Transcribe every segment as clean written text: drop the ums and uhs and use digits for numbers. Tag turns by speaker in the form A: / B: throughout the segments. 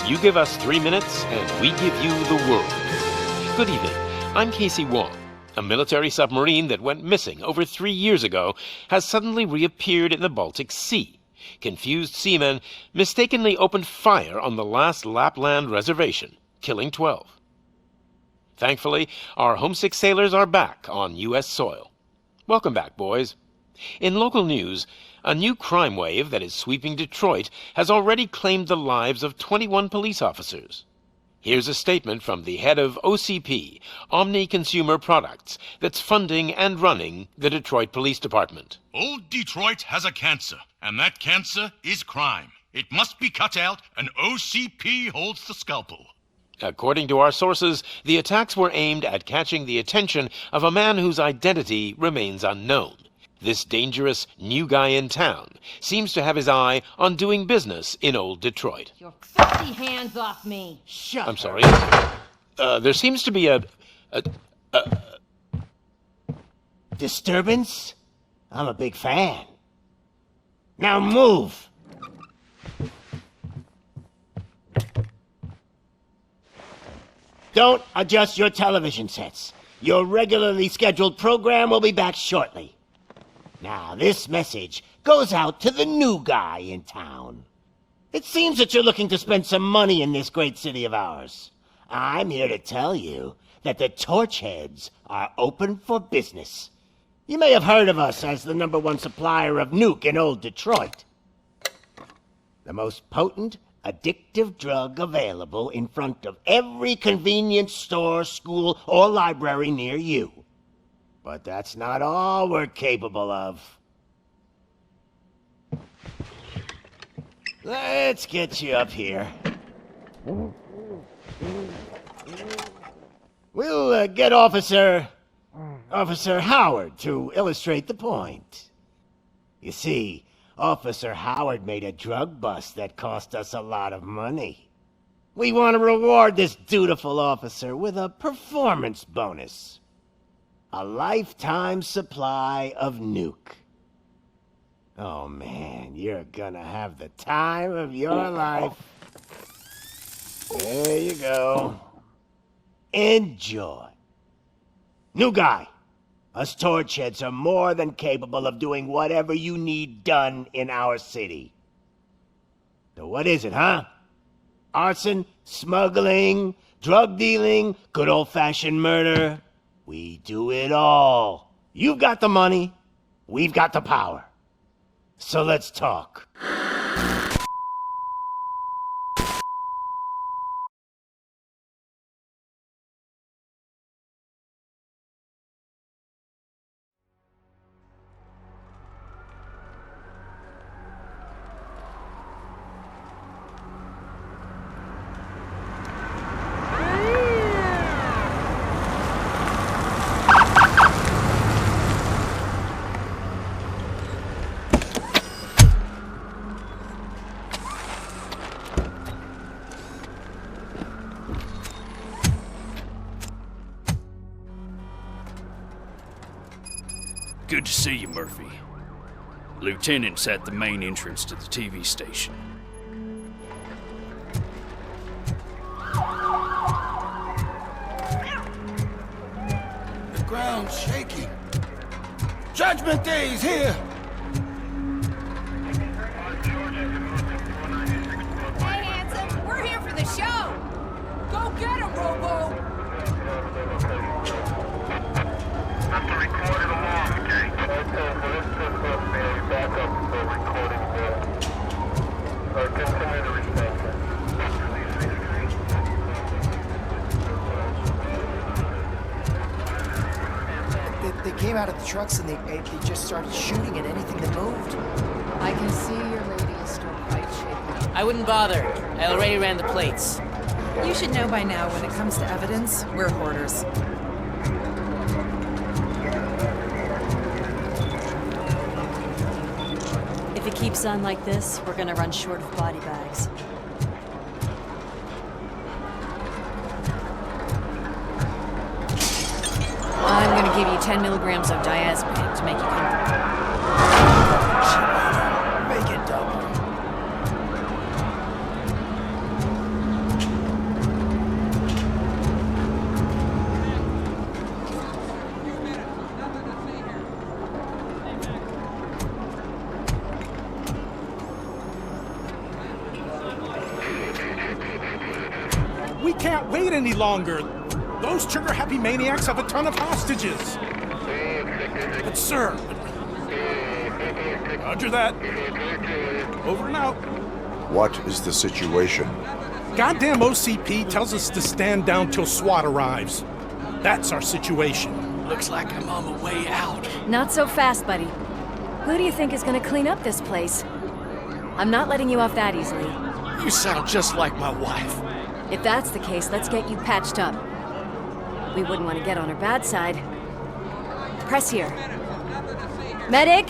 A: You give us 3 minutes, and we give you the world. Good evening. I'm Casey Wong. A military submarine that went missing over 3 years ago has suddenly reappeared in the Baltic Sea. Confused seamen mistakenly opened fire on the last Lapland reservation, killing 12. Thankfully, our homesick sailors are back on U.S. soil. Welcome back, boys. In local news, a new crime wave that is sweeping Detroit has already claimed the lives of 21 police officers. Here's a statement from the head of OCP, Omni Consumer Products, that's funding and running the Detroit Police Department.
B: Old Detroit has a cancer, and that cancer is crime. It must be cut out, and OCP holds the scalpel.
A: According to our sources, the attacks were aimed at catching the attention of a man whose identity remains unknown. This dangerous new guy in town seems to have his eye on doing business in old Detroit.
C: Your filthy hands off me! Shut
A: I'm sorry. There seems to be a
D: disturbance? I'm a big fan. Now move! Don't adjust your television sets. Your regularly scheduled program will be back shortly. Now, this message goes out to the new guy in town. It seems that you're looking to spend some money in this great city of ours. I'm here to tell you that the Torchheads are open for business. You may have heard of us as the #1 supplier of nuke in old Detroit. The most potent, addictive drug available in front of every convenience store, school, or library near you. But that's not all we're capable of. Let's get you up here. We'll get Officer Howard to illustrate the point. You see, Officer Howard made a drug bust that cost us a lot of money. We want to reward this dutiful officer with a performance bonus. A lifetime supply of nuke. Oh man, you're gonna have the time of your life. There you go. Enjoy. New guy. Us Torchheads are more than capable of doing whatever you need done in our city. So what is it, huh? Arson, smuggling, drug dealing, good old-fashioned murder. We do it all. You've got the money, we've got the power. So let's talk.
E: Good to see you, Murphy. Lieutenant's at the main entrance to the TV station.
F: The ground's shaking. Judgment Day's here!
C: Hey, handsome, we're here for the show! Go get him, Robo!
G: Have to record it along, okay? Okay, well, let's just back up the recording continue to respect
H: that. They came out of the trucks and they just started shooting at anything that moved.
I: I can see your lady is still quite shaky.
J: I wouldn't bother. I already ran the plates.
I: You should know by now when it comes to evidence, we're hoarders.
K: If it keeps on like this, we're gonna run short of body bags.
I: I'm gonna give you 10 milligrams of diazepam to make you comfortable.
H: Make it double.
L: We can't wait any longer. Those trigger-happy maniacs have a ton of hostages. But sir... Roger that. Over and out.
M: What is the situation?
L: Goddamn OCP tells us to stand down till SWAT arrives. That's our situation.
E: Looks like I'm on the way out.
K: Not so fast, buddy. Who do you think is gonna clean up this place? I'm not letting you off that easily.
E: You sound just like my wife.
K: If that's the case, let's get you patched up. We wouldn't want to get on her bad side. Press here. Medic!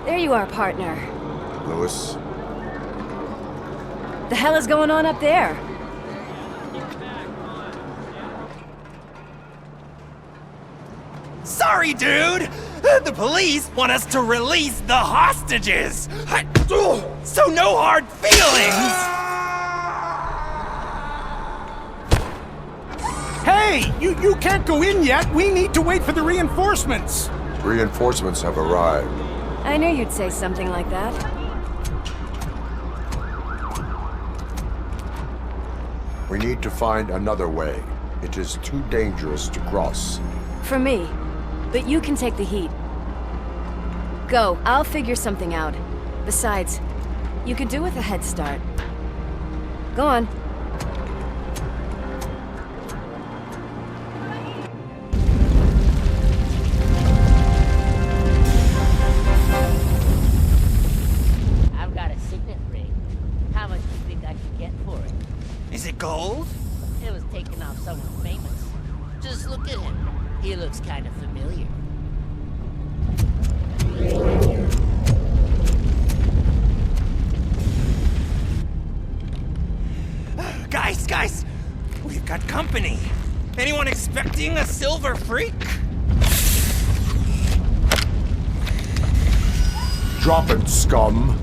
K: There you are, partner.
M: Lewis?
K: The hell is going on up there?
N: Sorry, dude! The police want us to release the hostages! So no hard feelings!
L: Hey! You can't go in yet! We need to wait for the reinforcements!
M: Reinforcements have arrived.
K: I knew you'd say something like that.
M: We need to find another way. It is too dangerous to cross.
K: For me. But you can take the heat. Go, I'll figure something out. Besides, you could do with a head start. Go on.
J: I've got a signet ring. How much do you think I could get for it?
N: Is it gold?
J: It was taken off someone famous. Just look at him. He looks kind of familiar.
N: Guys! We've got company. Anyone expecting a silver freak?
M: Drop it, scum!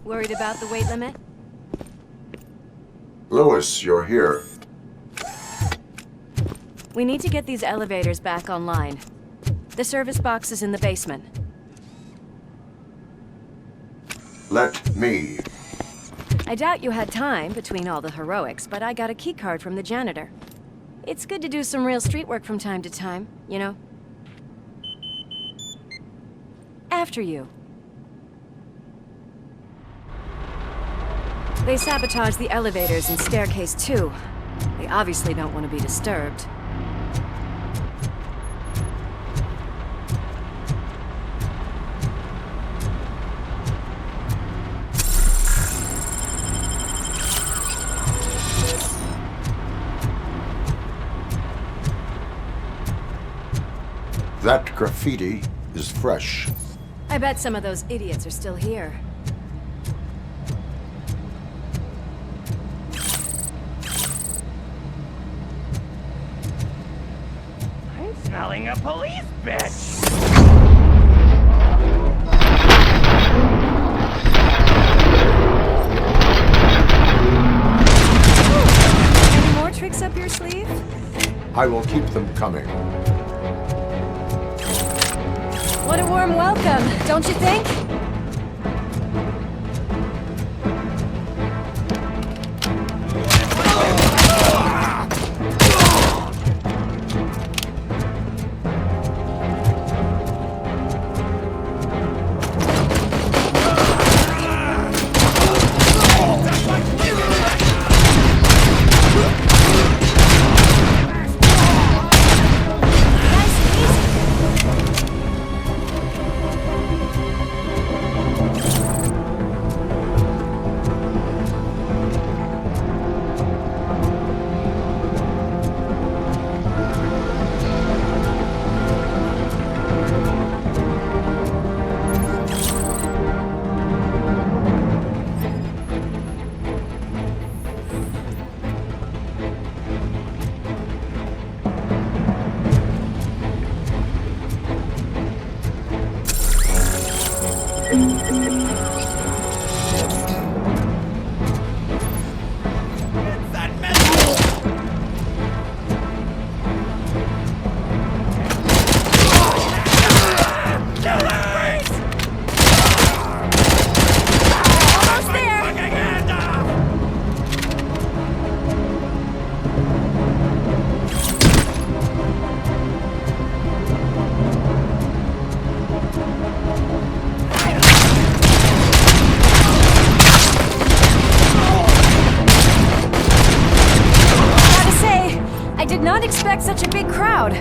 K: Worried about the weight limit?
M: Lewis, you're here.
K: We need to get these elevators back online. The service box is in the basement.
M: Let me.
K: I doubt you had time between all the heroics, but I got a keycard from the janitor. It's good to do some real street work from time to time, you know? After you. They sabotaged the elevators and staircase too. They obviously don't want to be disturbed.
M: That graffiti is fresh.
K: I bet some of those idiots are still here.
N: I'm smelling a police bitch!
M: I will keep them coming.
K: What a warm welcome, don't you think? Not expect such a big crowd.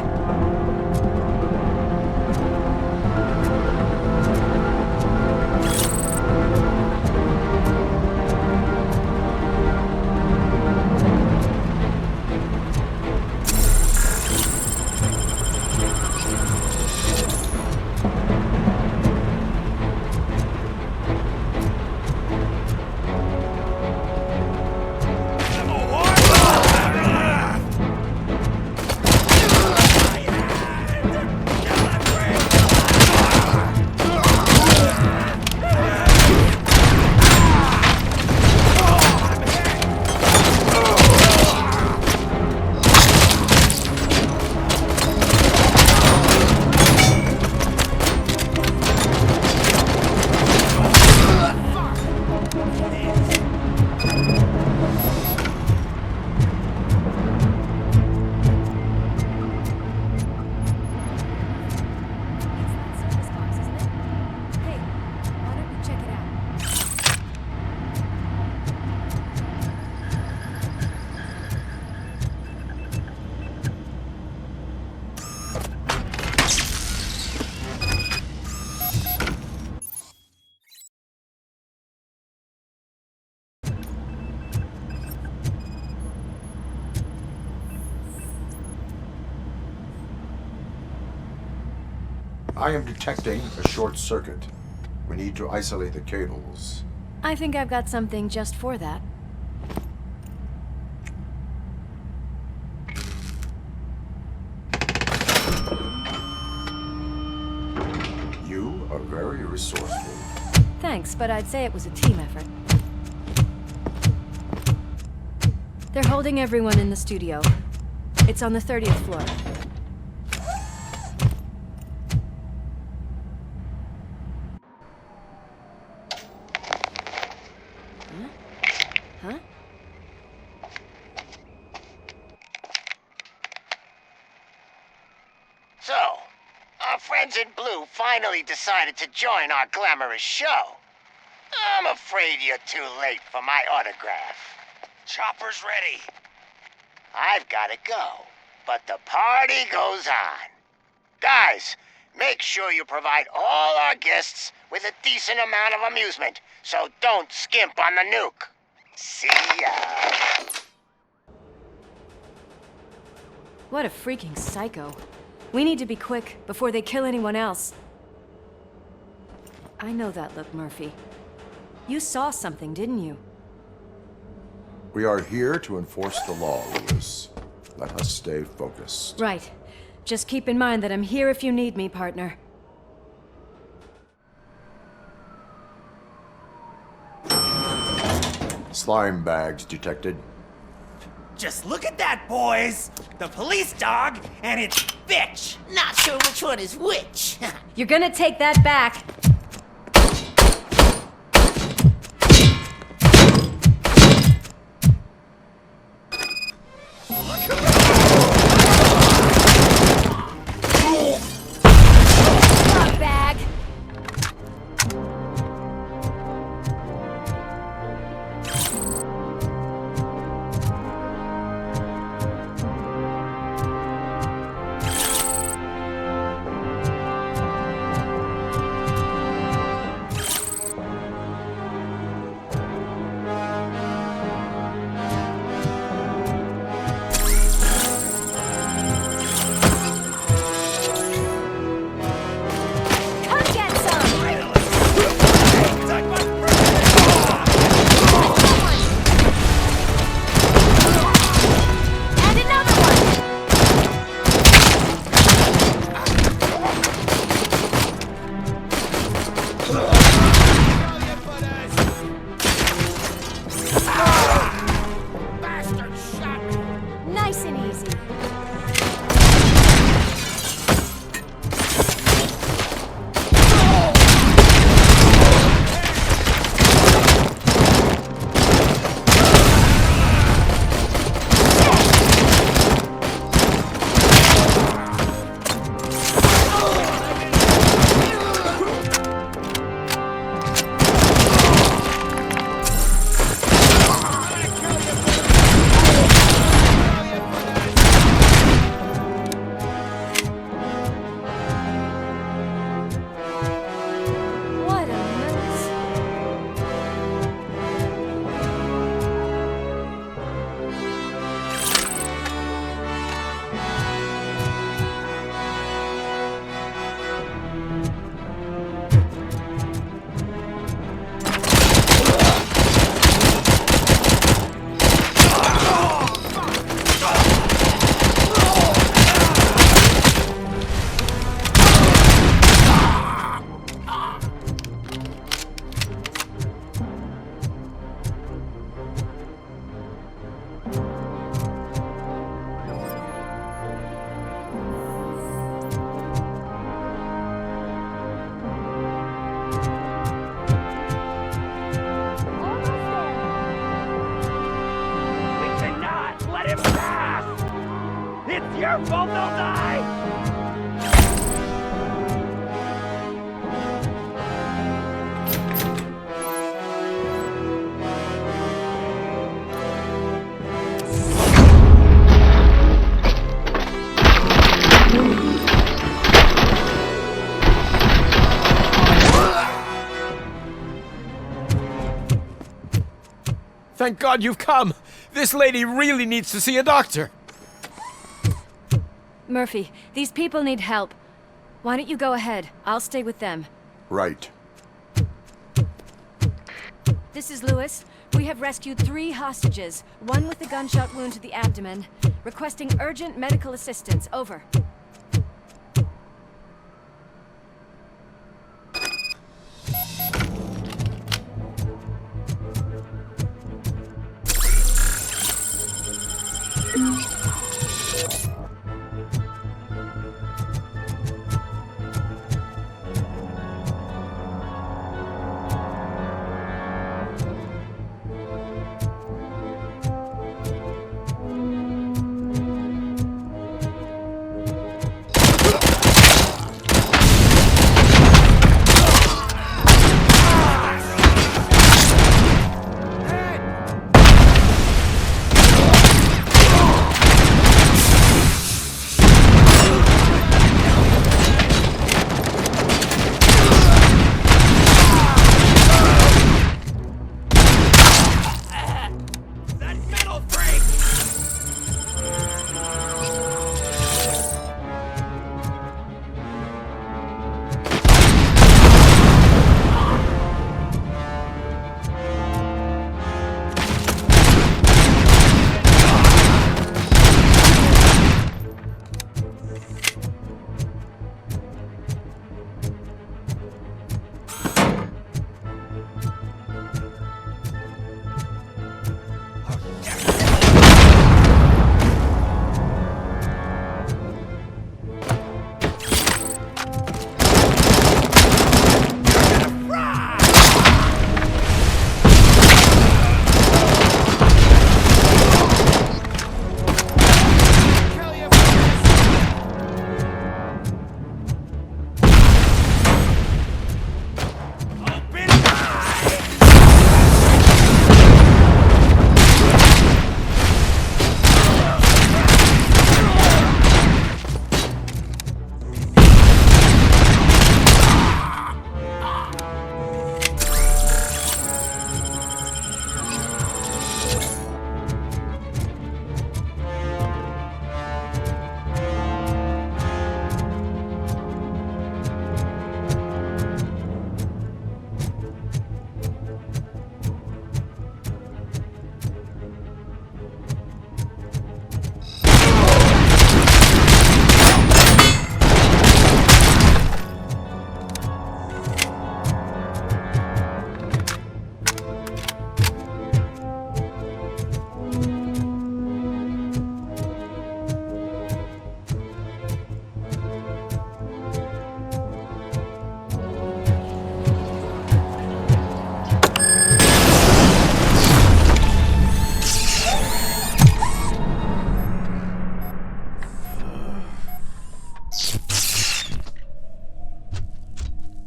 M: I am detecting a short circuit. We need to isolate the cables.
K: I think I've got something just for that.
M: You are very resourceful.
K: Thanks, but I'd say it was a team effort. They're holding everyone in the studio. It's on the 30th floor. Huh?
D: So, our friends in blue finally decided to join our glamorous show. I'm afraid you're too late for my autograph.
N: Chopper's ready.
D: I've gotta go, but the party goes on. Guys, make sure you provide all our guests with a decent amount of amusement, so don't skimp on the nuke. See ya.
K: What a freaking psycho. We need to be quick before they kill anyone else. I know that look, Murphy. You saw something, didn't you?
M: We are here to enforce the law, Lewis. Let us stay focused.
K: Right. Just keep in mind that I'm here if you need me, partner.
M: Slime bags detected.
N: Just look at that, boys! The police dog and its bitch!
J: Not sure which one is which.
K: You're gonna take that back. Bag. Nice and easy. What a mess.
N: We cannot let him pass! It's your fault they'll die!
O: Thank God you've come! This lady really needs to see a doctor!
K: Murphy, these people need help. Why don't you go ahead? I'll stay with them.
M: Right.
K: This is Lewis. We have rescued 3 hostages, one with a gunshot wound to the abdomen. Requesting urgent medical assistance. Over.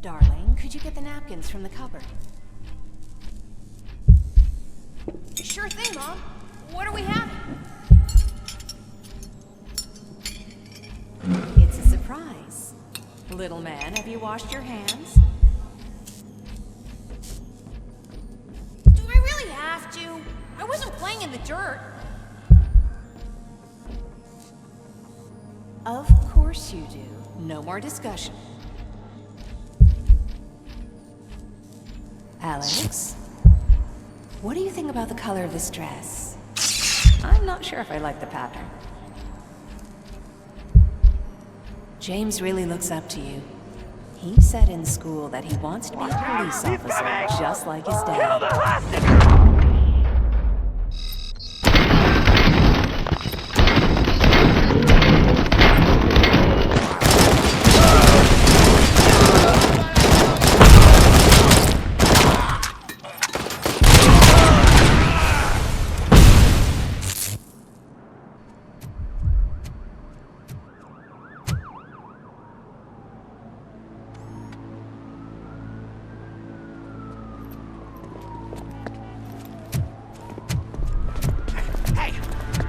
I: Darling, could you get the napkins from the cupboard?
C: Sure thing, Mom. What are we having?
I: It's a surprise. Little man, have you washed your hands?
C: Do I really have to? I wasn't playing in the dirt.
I: Of course you do. No more discussion. Alex, what do you think about the color of this dress? I'm not sure if I like the pattern. James really looks up to you. He said in school that he wants to be a police officer, just like his dad.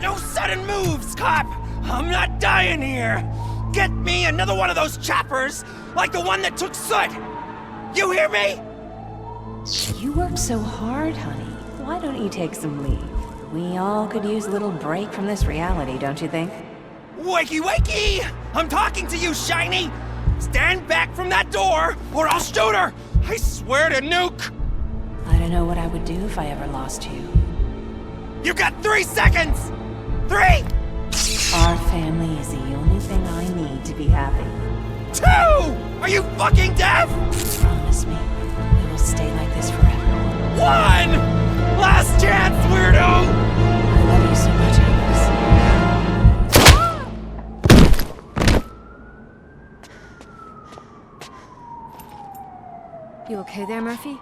N: No sudden moves, cop! I'm not dying here! Get me another one of those choppers, like the one that took Soot! You hear me?
I: You work so hard, honey. Why don't you take some leave? We all could use a little break from this reality, don't you think?
N: Wakey wakey! I'm talking to you, Shiny! Stand back from that door, or I'll shoot her! I swear to nuke!
I: I don't know what I would do if I ever lost you.
N: You got 3 seconds! 3!
I: Our family is the only thing I need to be happy.
N: 2! Are you fucking deaf?
I: Promise me, we will stay like this forever.
N: 1! Last chance, weirdo!
I: I love you so much, Alex. You okay there, Murphy?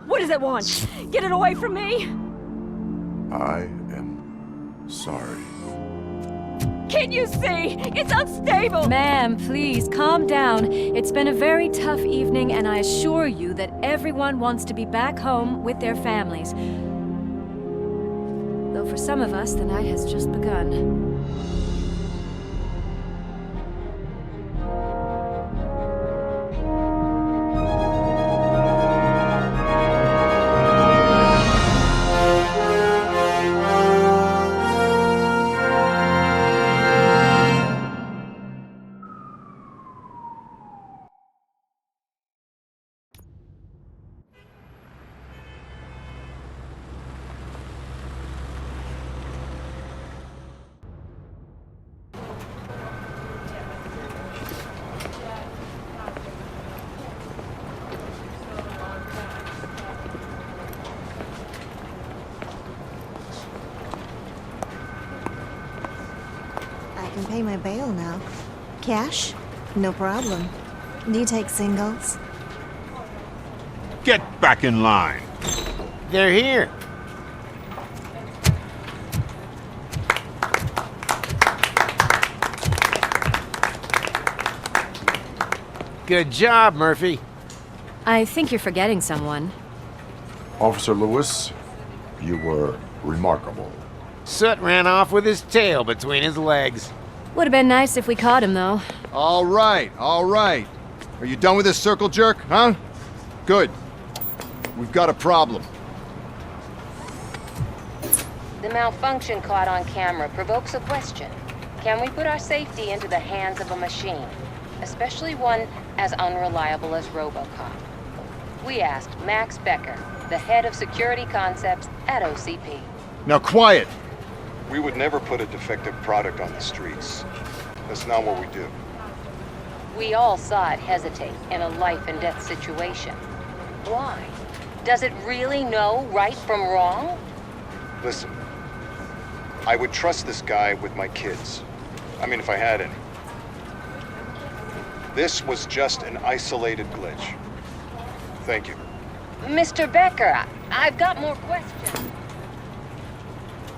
K: What does it want? Get it away from me!
M: I am sorry.
K: Can't you see? It's unstable! Ma'am, please, calm down. It's been a very tough evening, and I assure you that everyone wants to be back home with their families. Though for some of us, the night has just begun.
P: I can pay my bail now. Cash? No problem. Do you take singles?
B: Get back in line.
D: They're here. Good job, Murphy.
K: I think you're forgetting someone.
M: Officer Lewis, you were remarkable.
D: Soot ran off with his tail between his legs.
K: Would have been nice if we caught him, though.
Q: All right, all right. Are you done with this circle jerk, huh? Good. We've got a problem.
R: The malfunction caught on camera provokes a question. Can we put our safety into the hands of a machine? Especially one as unreliable as RoboCop. We asked Max Becker, the head of security concepts at OCP.
Q: Now quiet!
S: We would never put a defective product on the streets. That's not what we do.
R: We all saw it hesitate in a life and death situation. Why? Does it really know right from wrong?
S: Listen, I would trust this guy with my kids. I mean, if I had any. This was just an isolated glitch. Thank you.
R: Mr. Becker, I've got more questions.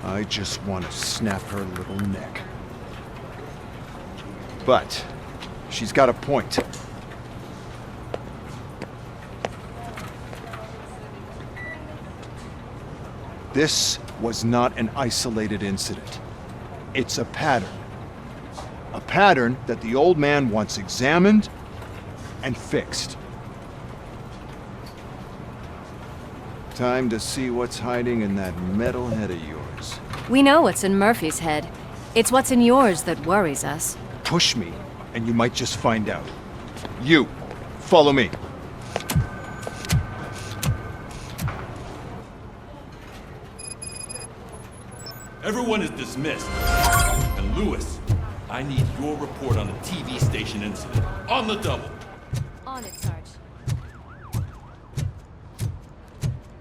Q: I just want to snap her little neck. But she's got a point. This was not an isolated incident. It's a pattern. A pattern that the old man wants examined and fixed. Time to see what's hiding in that metal head of yours.
K: We know what's in Murphy's head. It's what's in yours that worries us.
Q: Push me, and you might just find out. You, follow me.
T: Everyone is dismissed. And Lewis, I need your report on the TV station incident. On the double.
K: On it, Sarge.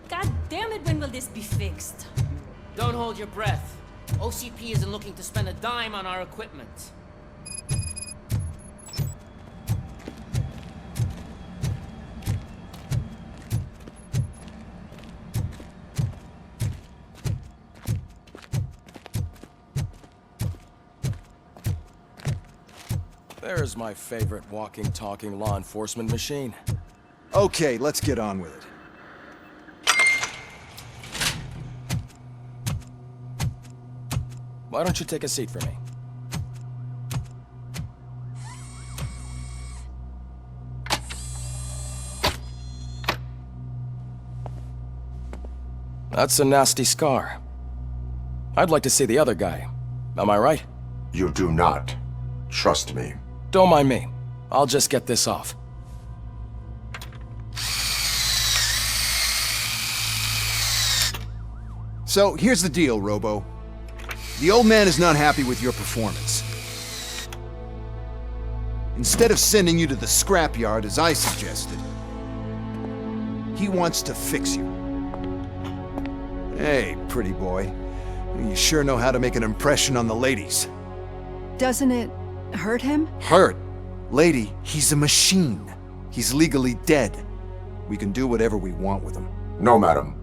U: God damn it, when will this be fixed?
J: Don't hold your breath. OCP isn't looking to spend a dime on our equipment.
V: There's my favorite walking, talking law enforcement machine.
Q: Okay, let's get on with it.
V: Why don't you take a seat for me? That's a nasty scar. I'd like to see the other guy. Am I right?
M: You do not. Trust me.
V: Don't mind me. I'll just get this off.
Q: So, here's the deal, Robo. The old man is not happy with your performance. Instead of sending you to the scrapyard as I suggested, he wants to fix you. Hey, pretty boy. You sure know how to make an impression on the ladies.
W: Doesn't it hurt him?
Q: Hurt? Lady, he's a machine. He's legally dead. We can do whatever we want with him.
M: No, madam.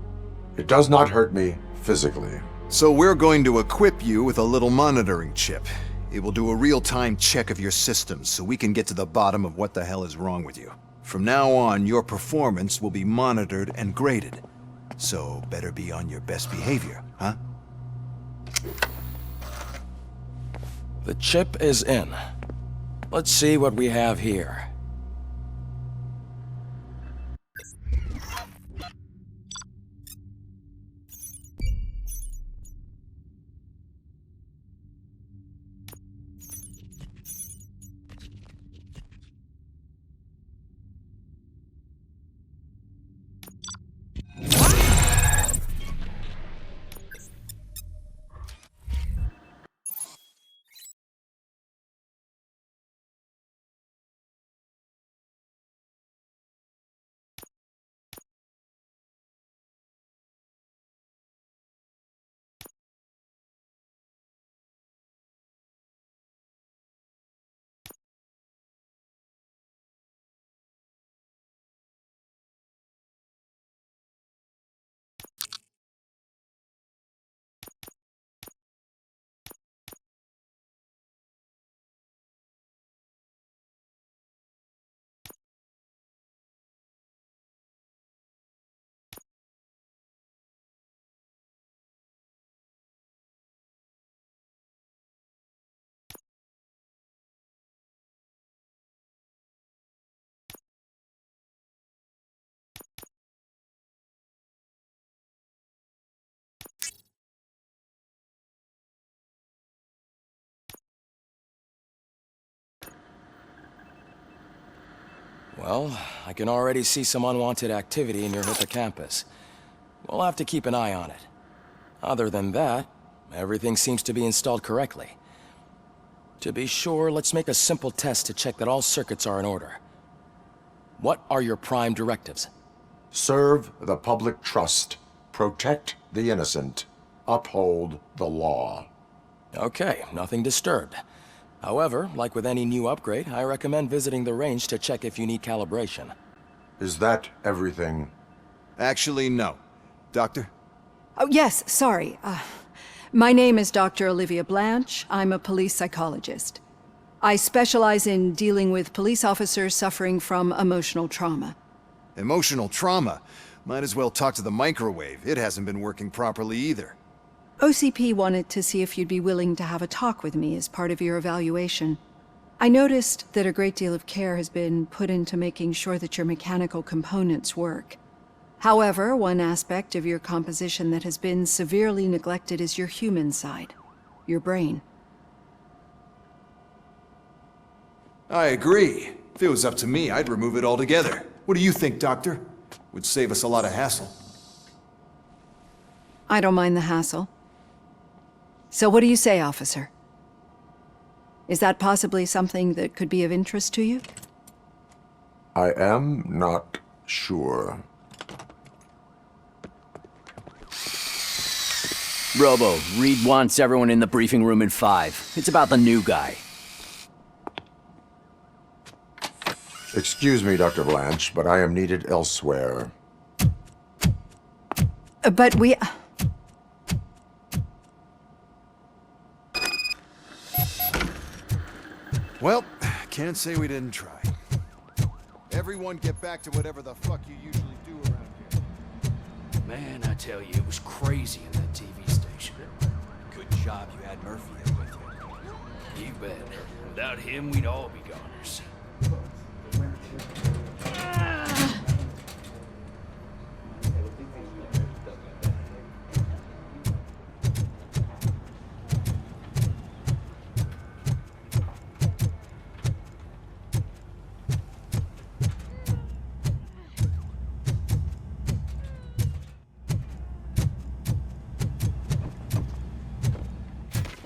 M: It does not hurt me physically.
Q: So we're going to equip you with a little monitoring chip. It will do a real-time check of your systems so we can get to the bottom of what the hell is wrong with you. From now on, your performance will be monitored and graded. So better be on your best behavior, huh?
V: The chip is in. Let's see what we have here. Well, I can already see some unwanted activity in your hippocampus. We'll have to keep an eye on it. Other than that, everything seems to be installed correctly. To be sure, let's make a simple test to check that all circuits are in order. What are your prime directives?
M: Serve the public trust. Protect the innocent. Uphold the law.
V: Okay, nothing disturbed. However, like with any new upgrade, I recommend visiting the range to check if you need calibration.
M: Is that everything?
Q: Actually, no. Doctor?
W: Oh, yes, sorry. My name is Dr. Olivia Blanche. I'm a police psychologist. I specialize in dealing with police officers suffering from emotional trauma.
Q: Emotional trauma? Might as well talk to the microwave. It hasn't been working properly either.
W: OCP wanted to see if you'd be willing to have a talk with me as part of your evaluation. I noticed that a great deal of care has been put into making sure that your mechanical components work. However, one aspect of your composition that has been severely neglected is your human side, your brain.
Q: I agree. If it was up to me, I'd remove it altogether. What do you think, Doctor? Would save us a lot of hassle.
W: I don't mind the hassle. So what do you say, officer? Is that possibly something that could be of interest to you?
M: I am not sure.
A: Robo, Reed wants everyone in the briefing room in 5. It's about the new guy.
M: Excuse me, Dr. Blanche, but I am needed elsewhere.
W: But we...
Q: Well, can't say we didn't try. Everyone get back to whatever the fuck you usually do around here.
E: Man, I tell you, it was crazy in that TV station. Good job you had Murphy there with you. You bet. Without him, we'd all be goners.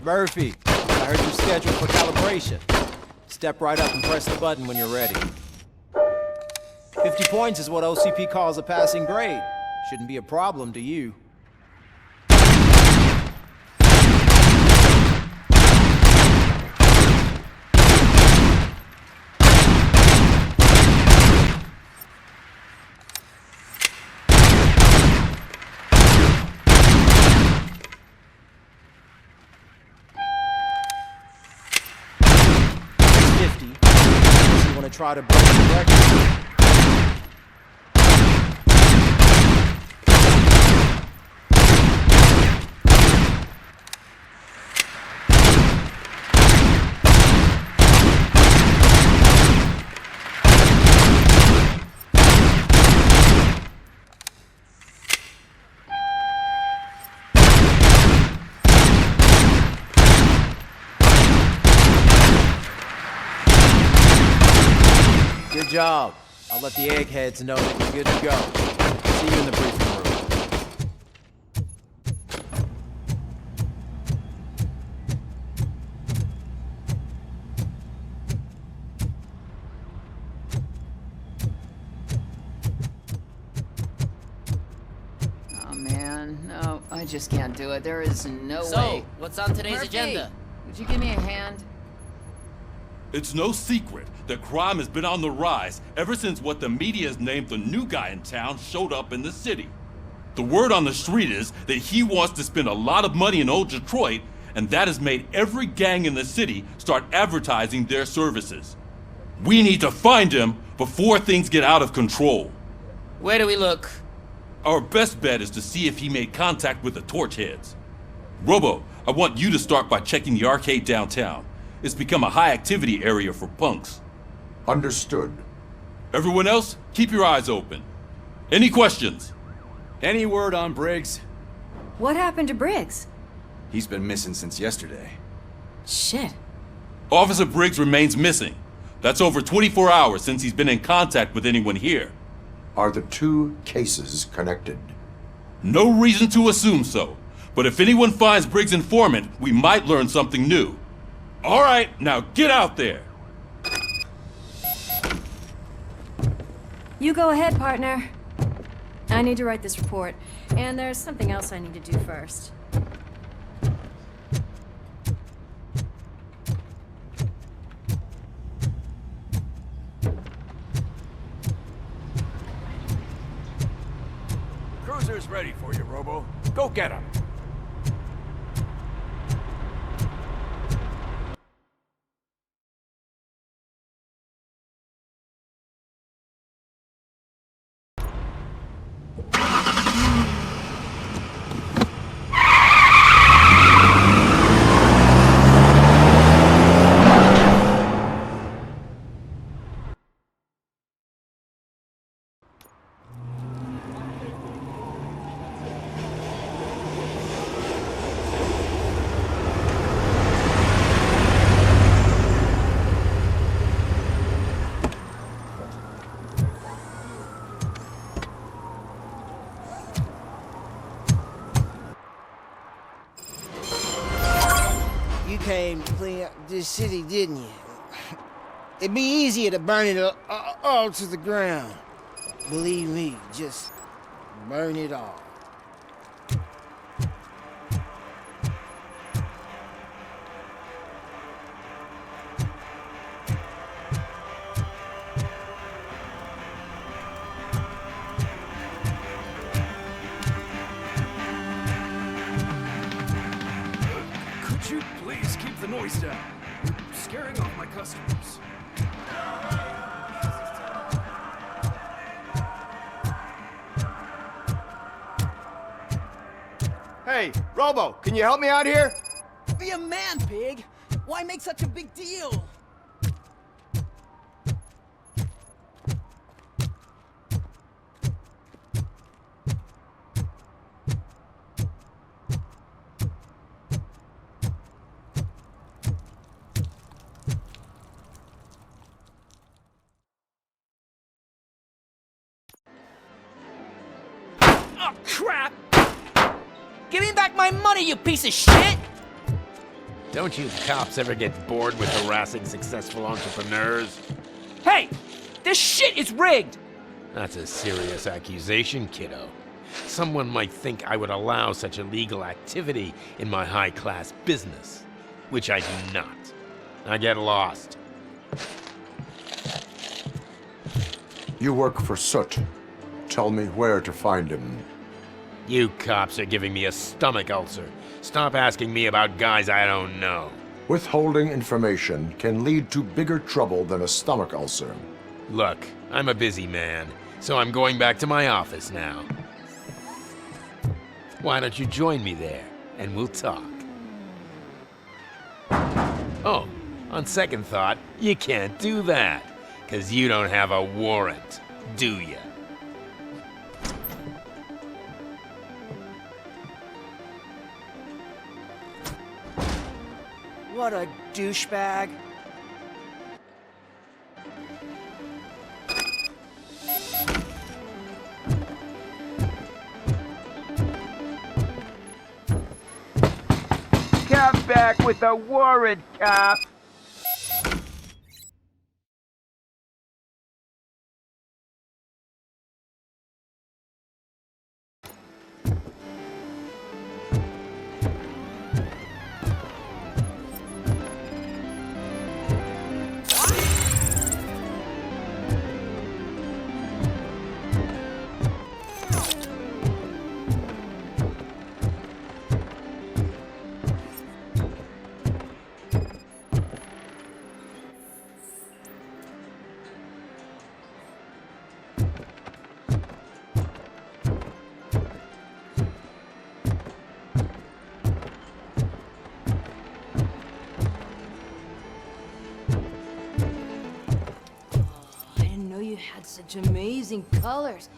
F: Murphy, I heard you're scheduled for calibration. Step right up and press the button when you're ready. 50 points is what OCP calls a passing grade. Shouldn't be a problem to you. Try to break the record. Good job. I'll let the eggheads know that you're good to go. See you in the briefing room.
G: Oh man, no, I just can't do it. There is no way.
J: So, what's on today's
G: Murphy,
J: agenda?
G: Would you give me a hand?
T: It's no secret that crime has been on the rise ever since what the media has named the new guy in town showed up in the city. The word on the street is that he wants to spend a lot of money in old Detroit, and that has made every gang in the city start advertising their services. We need to find him before things get out of control.
J: Where do we look?
T: Our best bet is to see if he made contact with the Torchheads. Robo, I want you to start by checking the arcade downtown. It's become a high-activity area for punks.
M: Understood.
T: Everyone else, keep your eyes open. Any questions?
O: Any word on Briggs?
K: What happened to Briggs?
O: He's been missing since yesterday.
K: Shit.
T: Officer Briggs remains missing. That's over 24 hours since he's been in contact with anyone here.
M: Are the two cases connected?
T: No reason to assume so. But if anyone finds Briggs' informant, we might learn something new. All right, now get out there.
K: You go ahead, partner. I need to write this report, and there's something else I need to do first.
O: Cruiser's ready for you, Robo. Go get him.
J: You came to clean up this city, didn't you? It'd be easier to burn it all to the ground. Believe me, just burn it all.
E: Could you please keep the noise down? You're scaring off my customers.
C: Hey, Robo, can you help me out here?
N: Be a man, pig! Why make such a big deal? Oh, crap! Give me back my money, you piece of shit!
O: Don't you cops ever get bored with harassing successful entrepreneurs?
N: Hey! This shit is rigged!
O: That's a serious accusation, kiddo. Someone might think I would allow such illegal activity in my high-class business, which I do not. I get lost.
M: You work for Soot. Tell me where to find him.
O: You cops are giving me a stomach ulcer. Stop asking me about guys I don't know.
M: Withholding information can lead to bigger trouble than a stomach ulcer.
O: Look, I'm a busy man, so I'm going back to my office now. Why don't you join me there, and we'll talk. Oh, on second thought, you can't do that, 'cause you don't have a warrant, do ya?
N: What a douchebag.
C: Come back with a warrant, cop!
G: Had such amazing colors.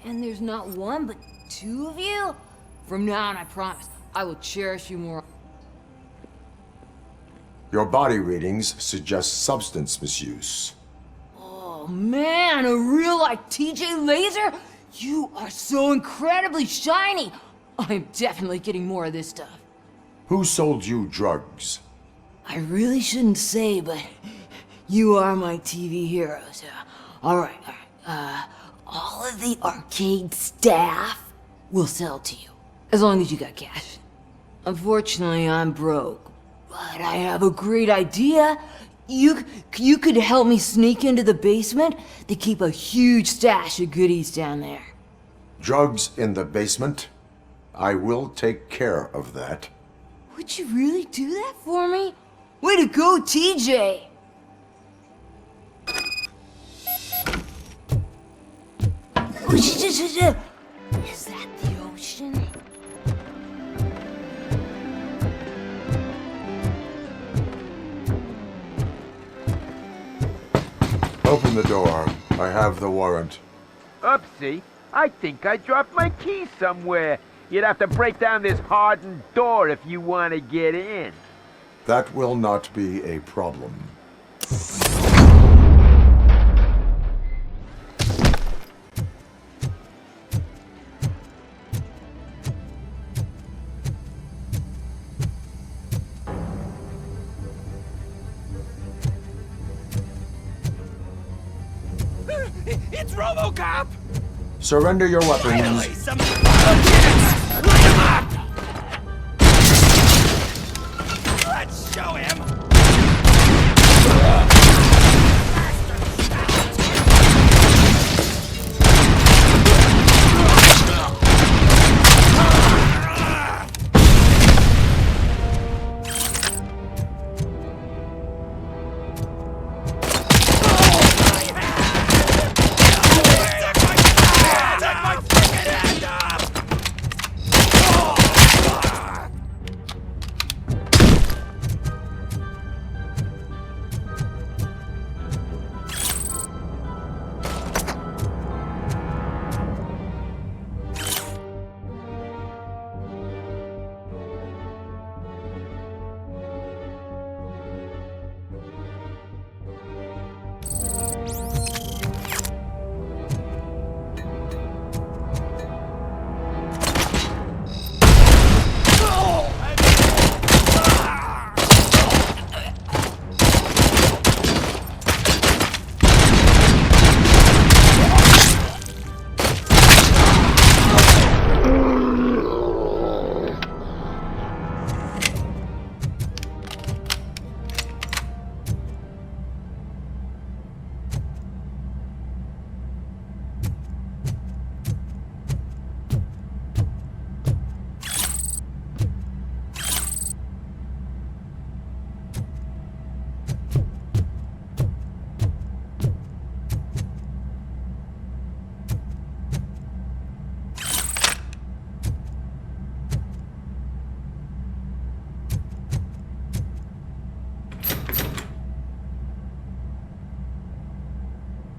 G: And there's not one, but two of you? From now on, I promise, I will cherish you more.
M: Your body readings suggest substance misuse.
G: Oh man, a real like TJ Laser? You are so incredibly shiny. I'm definitely getting more of this stuff.
M: Who sold you drugs?
G: I really shouldn't say, but you are my TV heroes. All right. All of the arcade staff will sell to you, as long as you got cash. Unfortunately, I'm broke, but I have a great idea. You could help me sneak into the basement. They keep a huge stash of goodies down there.
M: Drugs in the basement. I will take care of that.
G: Would you really do that for me? Way to go, TJ! Is that the ocean?
M: Open the door. I have the warrant.
C: Oopsie. I think I dropped my key somewhere. You'd have to break down this hardened door if you want to get in.
M: That will not be a problem.
N: It's RoboCop!
M: Surrender your weapons.
N: Finally, some kids! Light him up! Let's show him!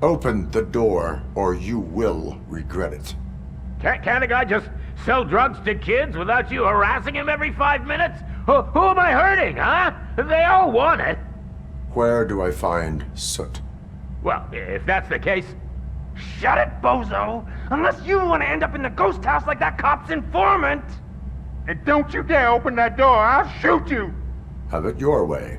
M: Open the door, or you will regret it.
C: Can't a guy just sell drugs to kids without you harassing him every 5 minutes? Who am I hurting, huh? They all want it.
M: Where do I find Soot?
C: Well, if that's the case... Shut it, bozo! Unless you want to end up in the ghost house like that cop's informant! And don't you dare open that door, I'll shoot you!
M: Have it your way.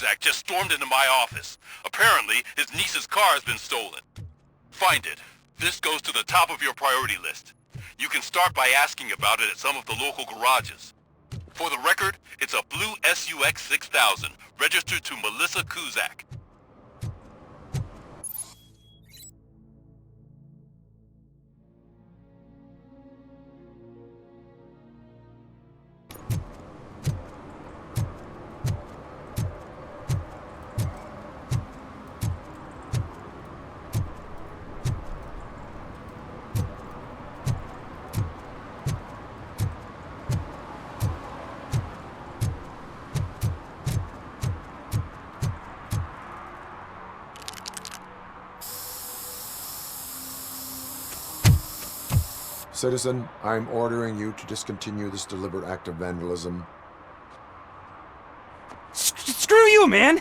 H: Kuzak just stormed into my office. Apparently, his niece's car has been stolen. Find it. This goes to the top of your priority list. You can start by asking about it at some of the local garages. For the record, it's a blue SUX 6000, registered to Melissa Kuzak.
M: Citizen, I'm ordering you to discontinue this deliberate act of vandalism.
N: Screw you, man!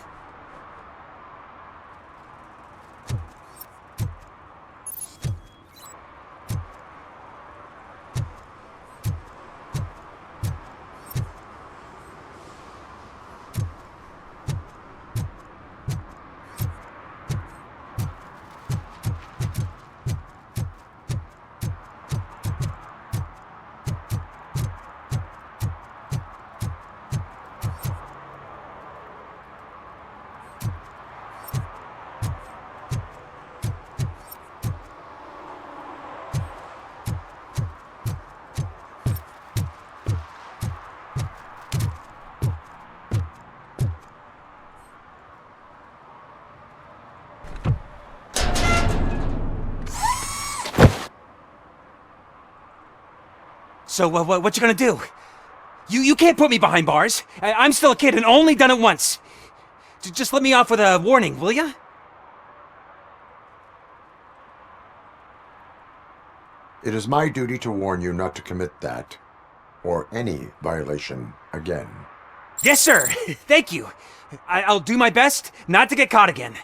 N: So, what you gonna do? You can't put me behind bars. I'm still a kid and only done it once. Just let me off with a warning, will ya?
M: It is my duty to warn you not to commit that, or any violation, again.
N: Yes, sir. Thank you. I'll do my best not to get caught again.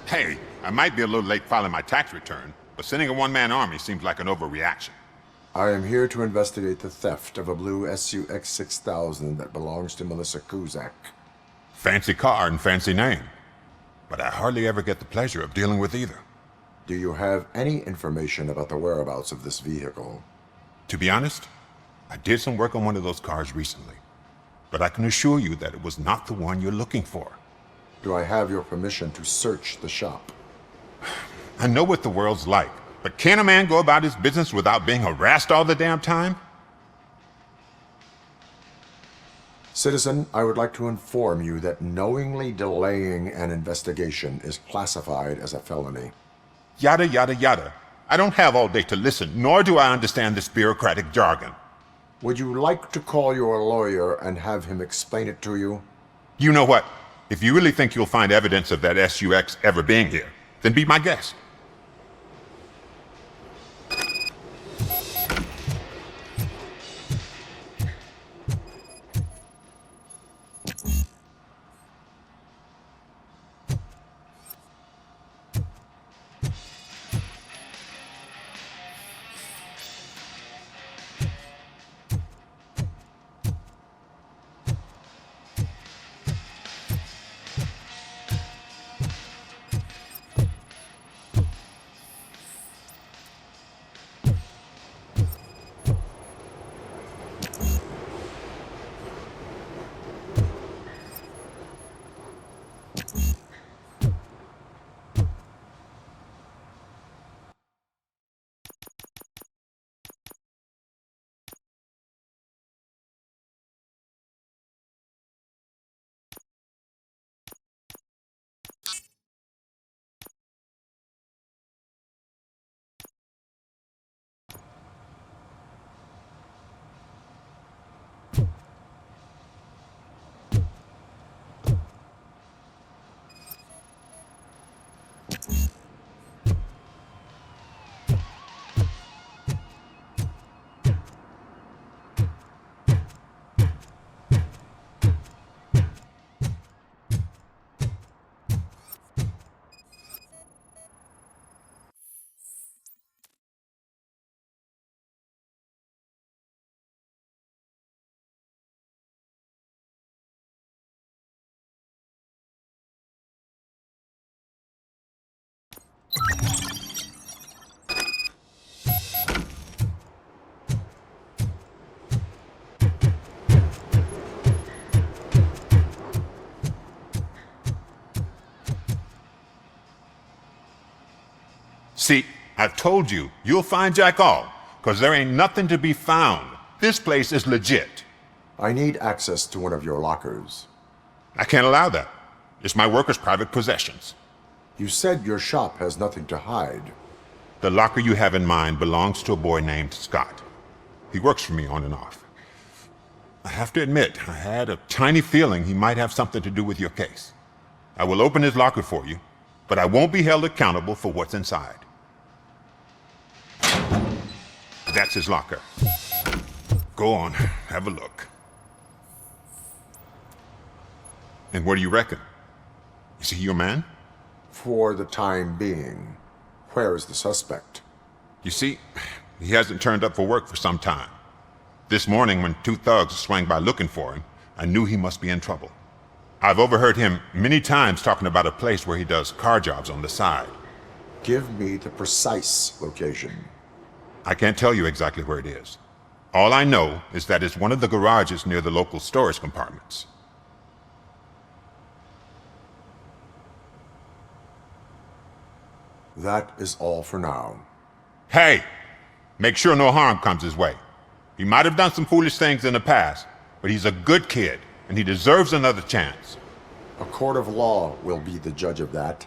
I: Hey, I might be a little late filing my tax return, but sending a one-man army seems like an overreaction.
M: I am here to investigate the theft of a blue SUX 6000 that belongs to Melissa Kuzak.
I: Fancy car and fancy name, but I hardly ever get the pleasure of dealing with either.
M: Do you have any information about the whereabouts of this vehicle?
I: To be honest, I did some work on one of those cars recently, but I can assure you that it was not the one you're looking for.
M: Do I have your permission to search the shop?
I: I know what the world's like, but can a man go about his business without being harassed all the damn time?
M: Citizen, I would like to inform you that knowingly delaying an investigation is classified as a felony.
I: Yada, yada, yada. I don't have all day to listen, nor do I understand this bureaucratic jargon.
M: Would you like to call your lawyer and have him explain it to you?
I: You know what? If you really think you'll find evidence of that SUX ever being here, then be my guest. See, I've told you, you'll find Jack all, because there ain't nothing to be found. This place is legit.
M: I need access to one of your lockers.
I: I can't allow that. It's my workers' private possessions.
M: You said your shop has nothing to hide.
I: The locker you have in mind belongs to a boy named Scott. He works for me on and off. I have to admit, I had a tiny feeling he might have something to do with your case. I will open his locker for you, but I won't be held accountable for what's inside. That's his locker. Go on, have a look. And what do you reckon? Is he your man?
M: For the time being. Where is the suspect?
I: You see, he hasn't turned up for work for some time. This morning, when two thugs swang by looking for him, I knew he must be in trouble. I've overheard him many times talking about a place where he does car jobs on the side.
M: Give me the precise location.
I: I can't tell you exactly where it is. All I know is that it's one of the garages near the local storage compartments.
M: That is all for now.
I: Hey! Make sure no harm comes his way. He might have done some foolish things in the past, but he's a good kid, and he deserves another chance.
M: A court of law will be the judge of that.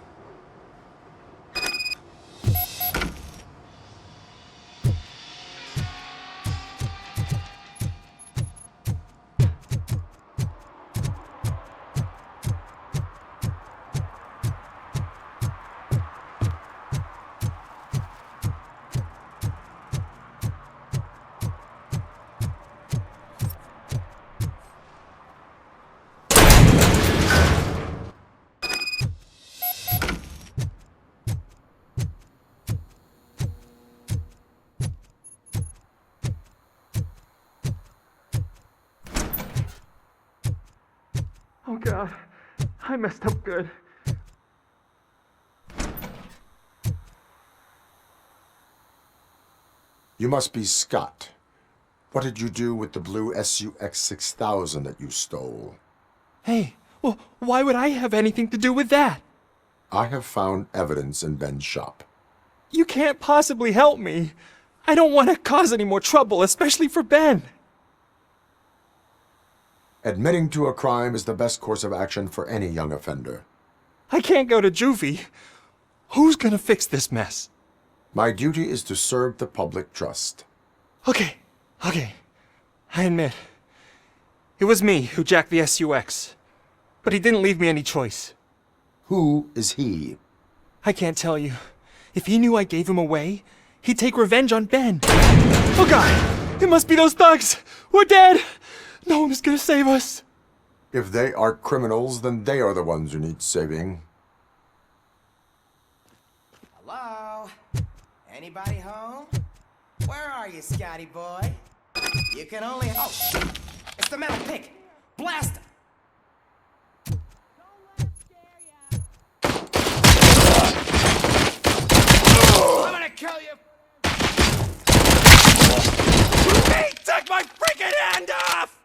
C: Oh God, I messed up good.
M: You must be Scott. What did you do with the blue SUX 6000 that you stole?
N: Hey, well, why would I have anything to do with that?
M: I have found evidence in Ben's shop.
N: You can't possibly help me. I don't want to cause any more trouble, especially for Ben.
M: Admitting to a crime is the best course of action for any young offender.
N: I can't go to juvie. Who's gonna fix this mess?
M: My duty is to serve the public trust.
N: Okay. I admit. It was me who jacked the SUX. But he didn't leave me any choice.
M: Who is he?
N: I can't tell you. If he knew I gave him away, he'd take revenge on Ben. Oh God! It must be those thugs! We're dead! No one is gonna save us.
M: If they are criminals, then they are the ones who need saving.
B: Hello? Anybody home? Where are you, Scotty boy? You can only... Oh, shit! It's the metal pig! Blast him! I'm gonna kill you! He took my freaking hand off!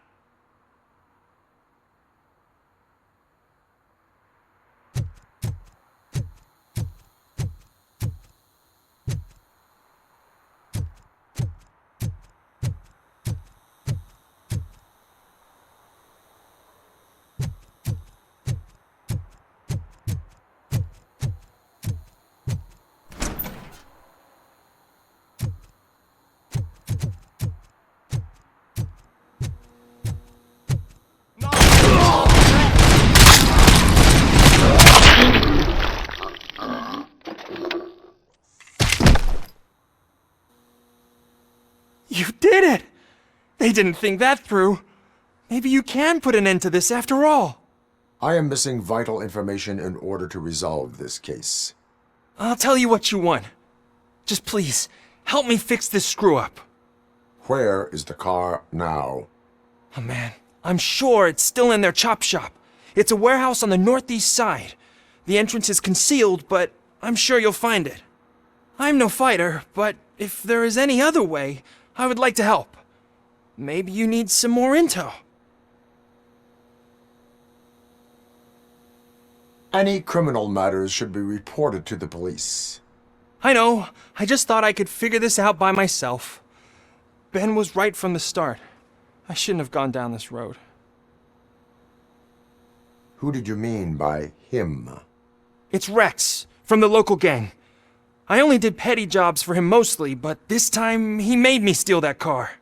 B: You did it! They didn't think that through. Maybe you can put an end to this after all.
M: I am missing vital information in order to resolve this case.
N: I'll tell you what you want. Just please, help me fix this screw-up.
M: Where is the car now?
N: Oh man, I'm sure it's still in their chop shop. It's a warehouse on the northeast side. The entrance is concealed, but I'm sure you'll find it. I'm no fighter, but if there is any other way, I would like to help. Maybe you need some more intel.
M: Any criminal matters should be reported to the police.
N: I know. I just thought I could figure this out by myself. Ben was right from the start. I shouldn't have gone down this road.
M: Who did you mean by him?
N: It's Rex, from the local gang. I only did petty jobs for him mostly, but this time he made me steal that car.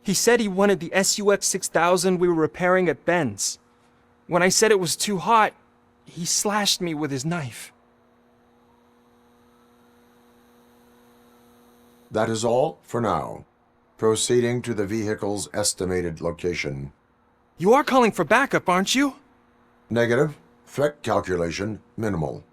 N: He said he wanted the SUX 6000 we were repairing at Ben's. When I said it was too hot, he slashed me with his knife.
M: That is all for now. Proceeding to the vehicle's estimated location.
N: You are calling for backup, aren't you?
M: Negative. Threat calculation minimal.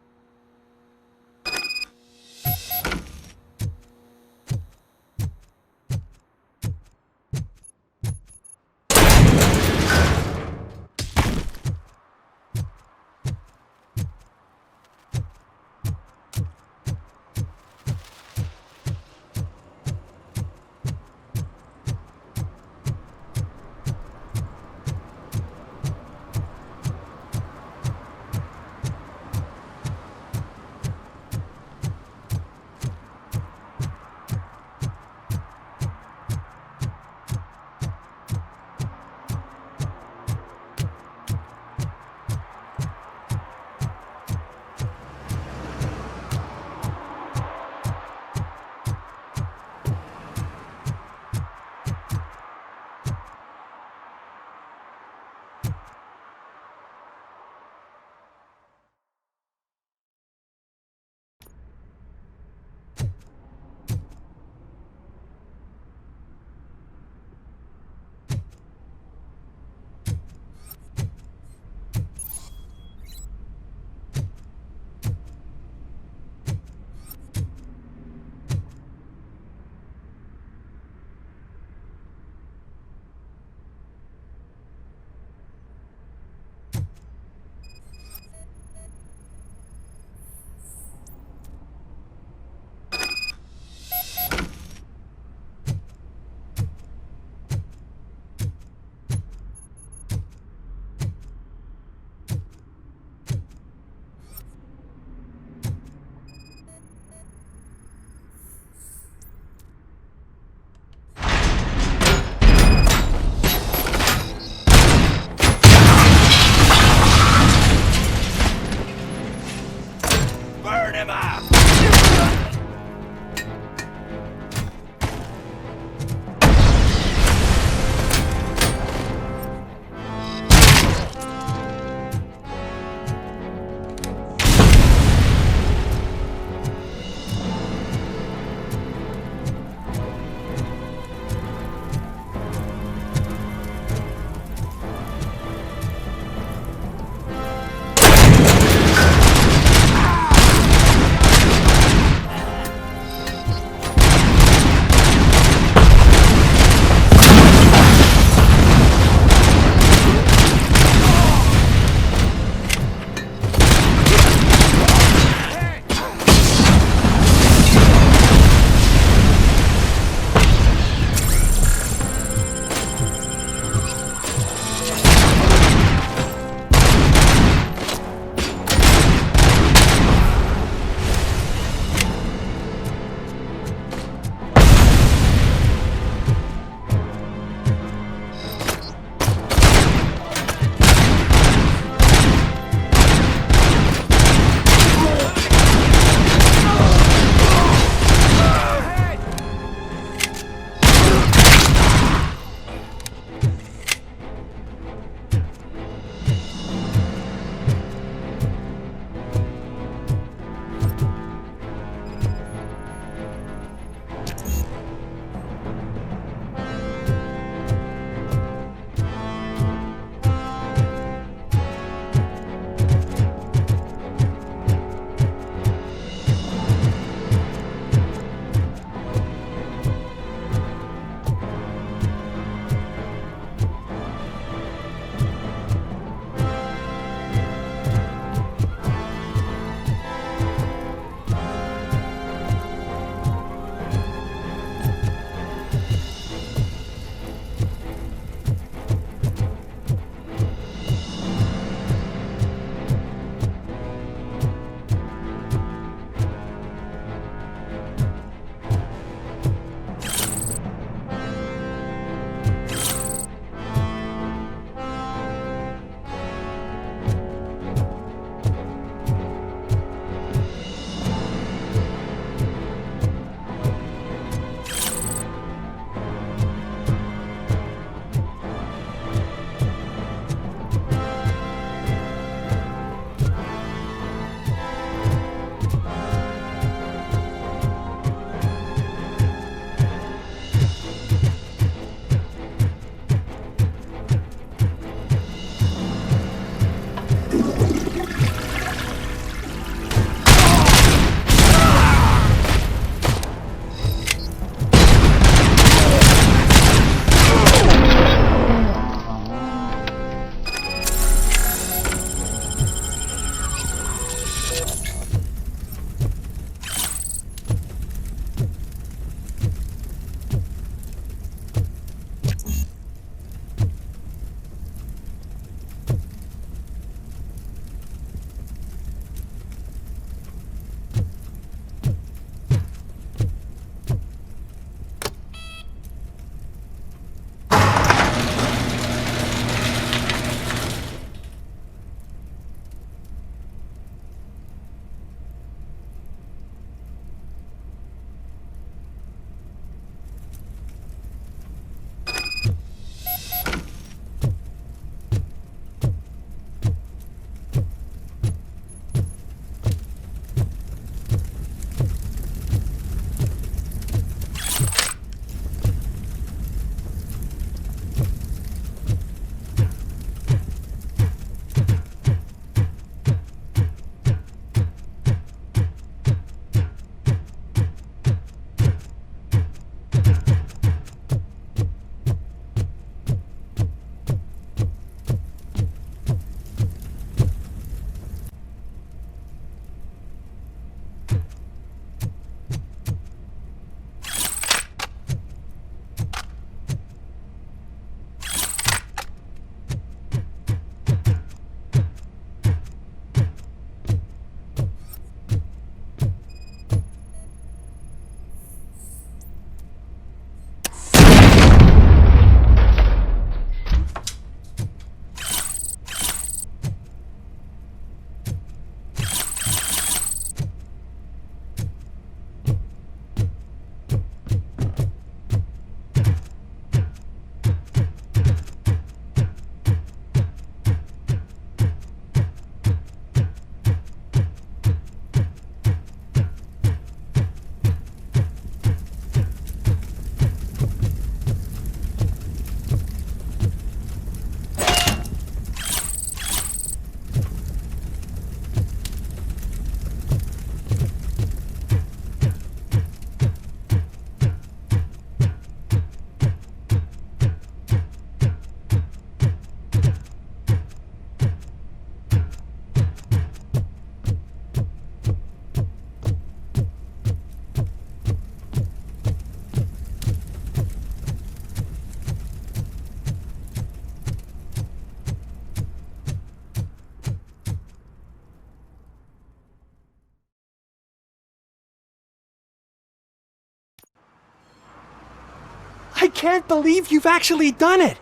N: I can't believe you've actually done it!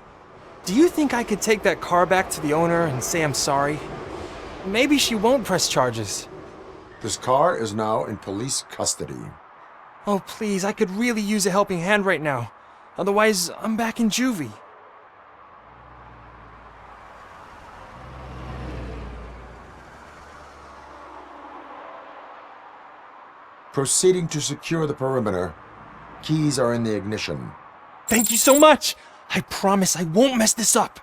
N: Do you think I could take that car back to the owner and say I'm sorry? Maybe she won't press charges.
M: This car is now in police custody.
N: Oh, please, I could really use a helping hand right now. Otherwise, I'm back in juvie.
M: Proceeding to secure the perimeter. Keys are in the ignition.
N: Thank you so much! I promise I won't mess this up!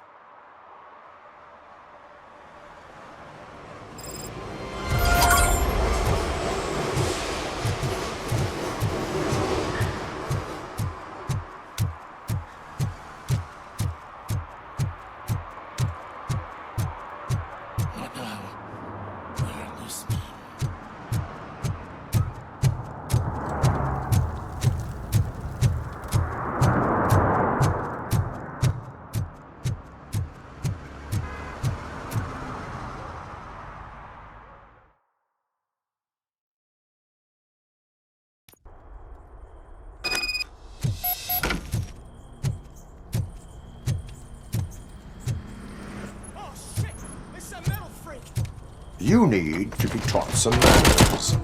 M: You need to be taught some manners.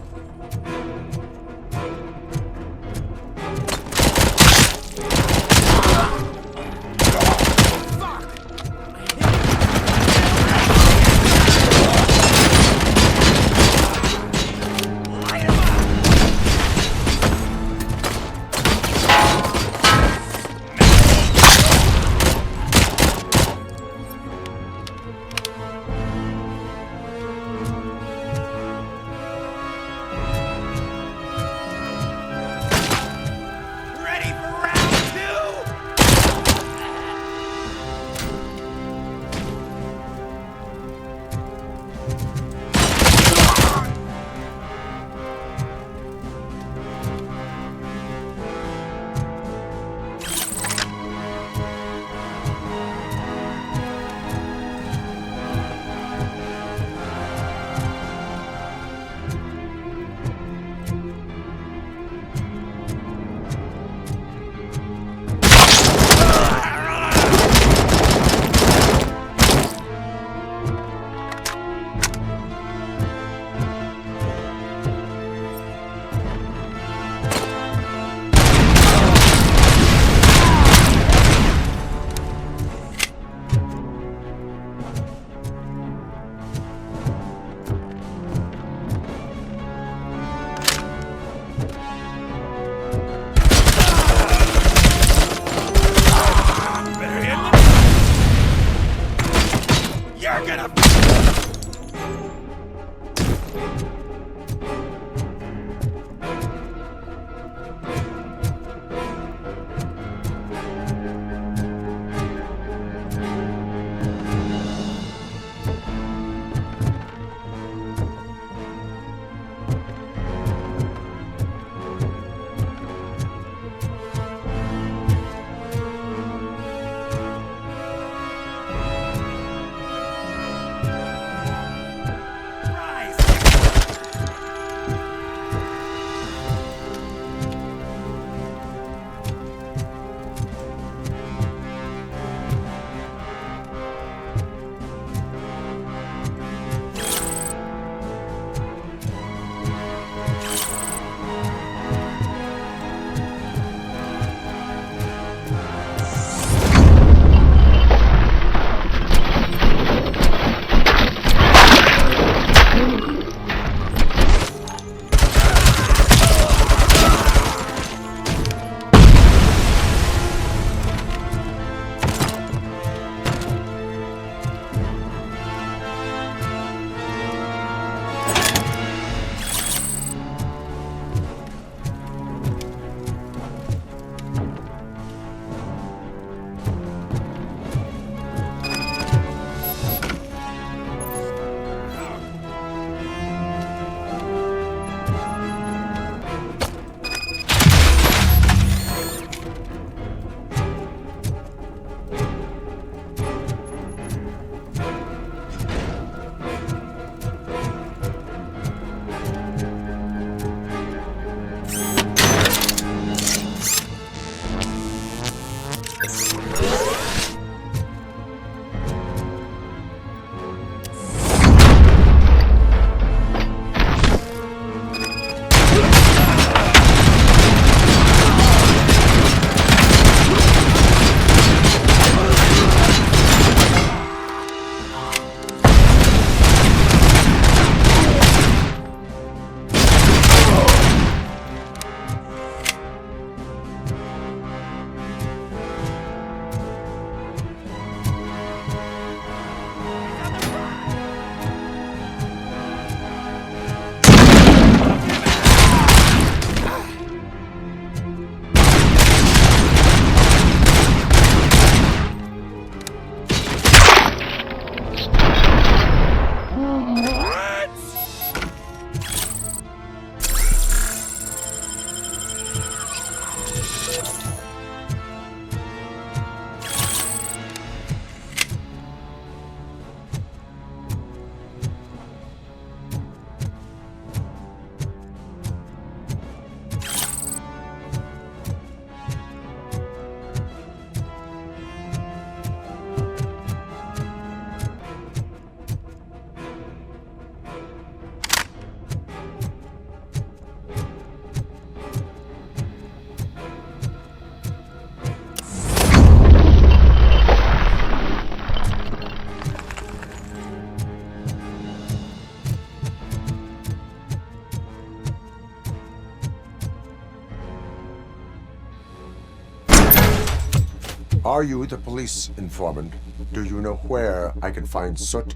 M: Are you the police informant? Do you know where I can find Soot?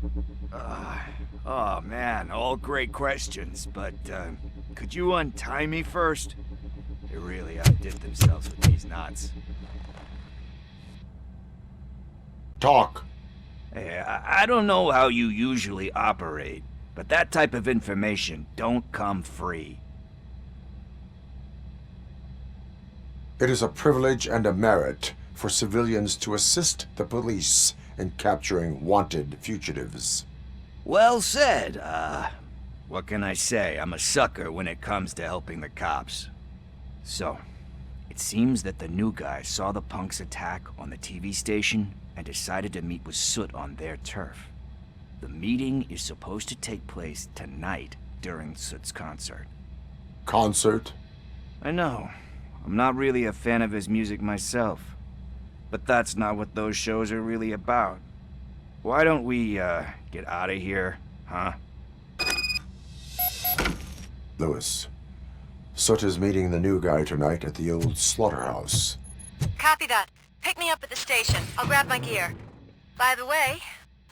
D: Oh man, all great questions, but could you untie me first? They really outdid themselves with these knots.
M: Talk.
D: Hey, I don't know how you usually operate, but that type of information don't come free.
M: It is a privilege and a merit for civilians to assist the police in capturing wanted fugitives.
D: Well said. What can I say? I'm a sucker when it comes to helping the cops. So, it seems that the new guy saw the punks' attack on the TV station and decided to meet with Soot on their turf. The meeting is supposed to take place tonight during Soot's concert.
M: Concert?
D: I know. I'm not really a fan of his music myself. But that's not what those shows are really about. Why don't we, get out of here, huh?
M: Lewis, Soot is meeting the new guy tonight at the old slaughterhouse.
L: Copy that. Pick me up at the station. I'll grab my gear. By the way,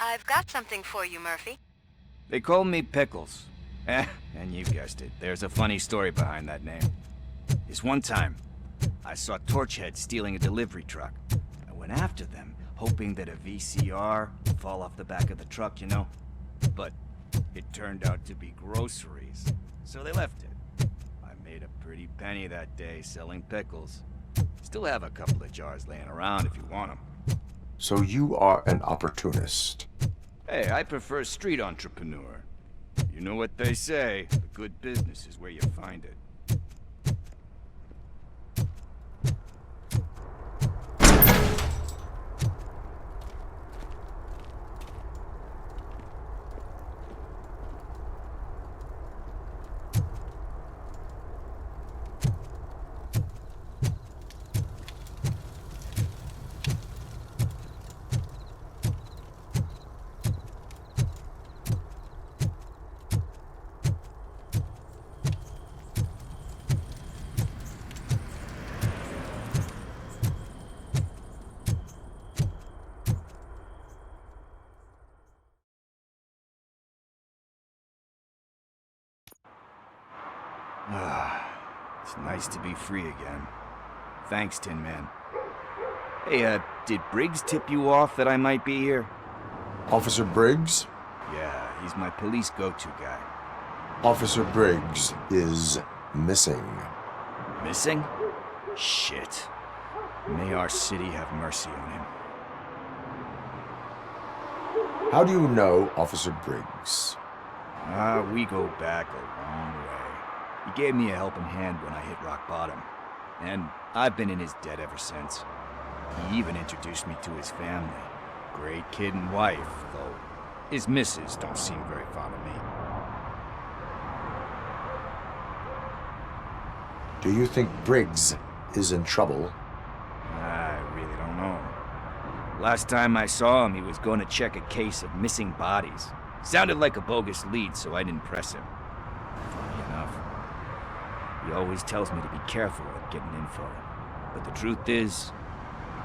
L: I've got something for you, Murphy.
D: They call me Pickles. And you guessed it, there's a funny story behind that name. This one time, I saw Torchhead stealing a delivery truck. I went after them, hoping that a VCR would fall off the back of the truck, you know? But it turned out to be groceries, so they left it. I made a pretty penny that day selling pickles. Still have a couple of jars laying around if you want them.
M: So you are an opportunist.
D: Hey, I prefer street entrepreneur. You know what they say, a good business is where you find it. It's nice to be free again. Thanks, Tin Man. Hey, did Briggs tip you off that I might be here?
M: Officer Briggs?
D: Yeah, he's my police go-to guy.
M: Officer Briggs is missing.
D: Missing? Shit. May our city have mercy on him.
M: How do you know Officer Briggs?
D: We go back a long way. He gave me a helping hand when I hit rock bottom. And I've been in his debt ever since. He even introduced me to his family. Great kid and wife, though his missus don't seem very fond of me.
M: Do you think Briggs is in trouble?
D: I really don't know. Last time I saw him, he was going to check a case of missing bodies. Sounded like a bogus lead, so I didn't press him. Funny enough. He always tells me to be careful with getting info. But the truth is,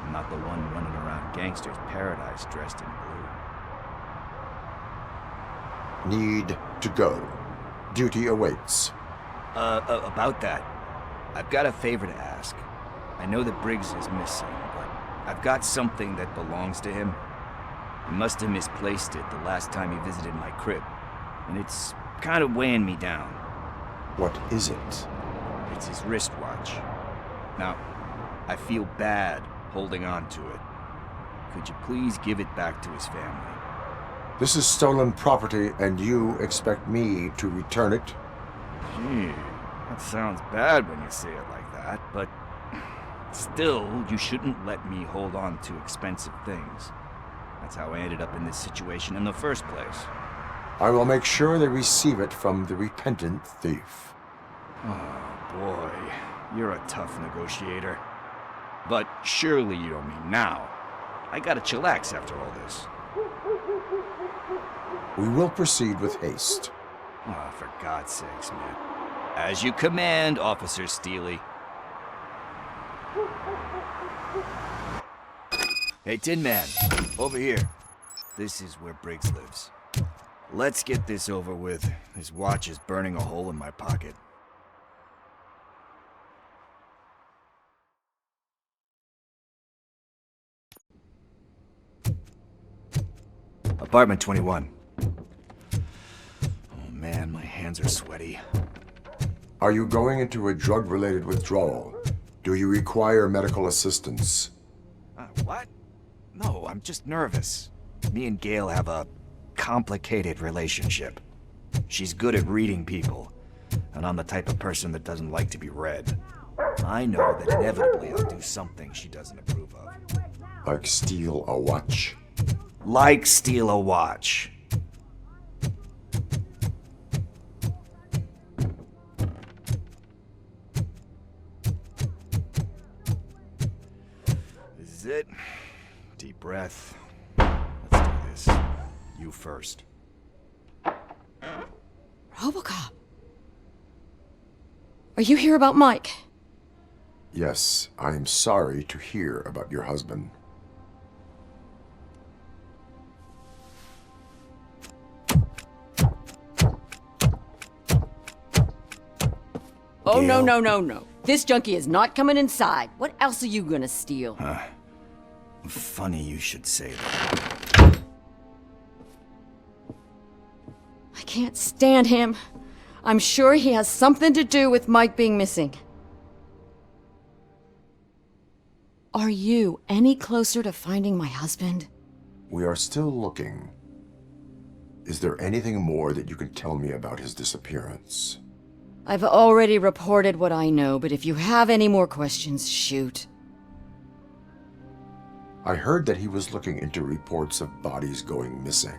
D: I'm not the one running around gangsters' paradise dressed in blue.
M: Need to go. Duty awaits.
D: About that, I've got a favor to ask. I know that Briggs is missing, but I've got something that belongs to him. He must have misplaced it the last time he visited my crib, and it's kind of weighing me down.
M: What is it?
D: It's his wristwatch. Now, I feel bad holding on to it. Could you please give it back to his family?
M: This is stolen property, and you expect me to return it?
D: Gee, that sounds bad when you say it like that, but still, you shouldn't let me hold on to expensive things. That's how I ended up in this situation in the first place.
M: I will make sure they receive it from the repentant thief.
D: Oh, boy. You're a tough negotiator. But surely you don't mean now. I gotta chillax after all this.
M: We will proceed with haste.
D: Oh, for God's sakes, man. As you command, Officer Steely. Hey, Tin Man, over here. This is where Briggs lives. Let's get this over with. His watch is burning a hole in my pocket. Apartment 21. Oh man, my hands are sweaty.
M: Are you going into a drug-related withdrawal? Do you require medical assistance?
D: What? No, I'm just nervous. Me and Gail have a complicated relationship. She's good at reading people, and I'm the type of person that doesn't like to be read. I know that inevitably I'll do something she doesn't approve of.
M: Like steal a watch?
D: Like steal a watch. This is it. Deep breath. Let's do this. You first.
K: RoboCop. Are you here about Mike?
M: Yes, I am sorry to hear about your husband.
P: Oh, no, no, no, no. This junkie is not coming inside. What else are you gonna steal?
D: Funny you should say that.
P: I can't stand him. I'm sure he has something to do with Mike being missing. Are you any closer to finding my husband?
M: We are still looking. Is there anything more that you can tell me about his disappearance?
P: I've already reported what I know, but if you have any more questions, shoot.
M: I heard that he was looking into reports of bodies going missing.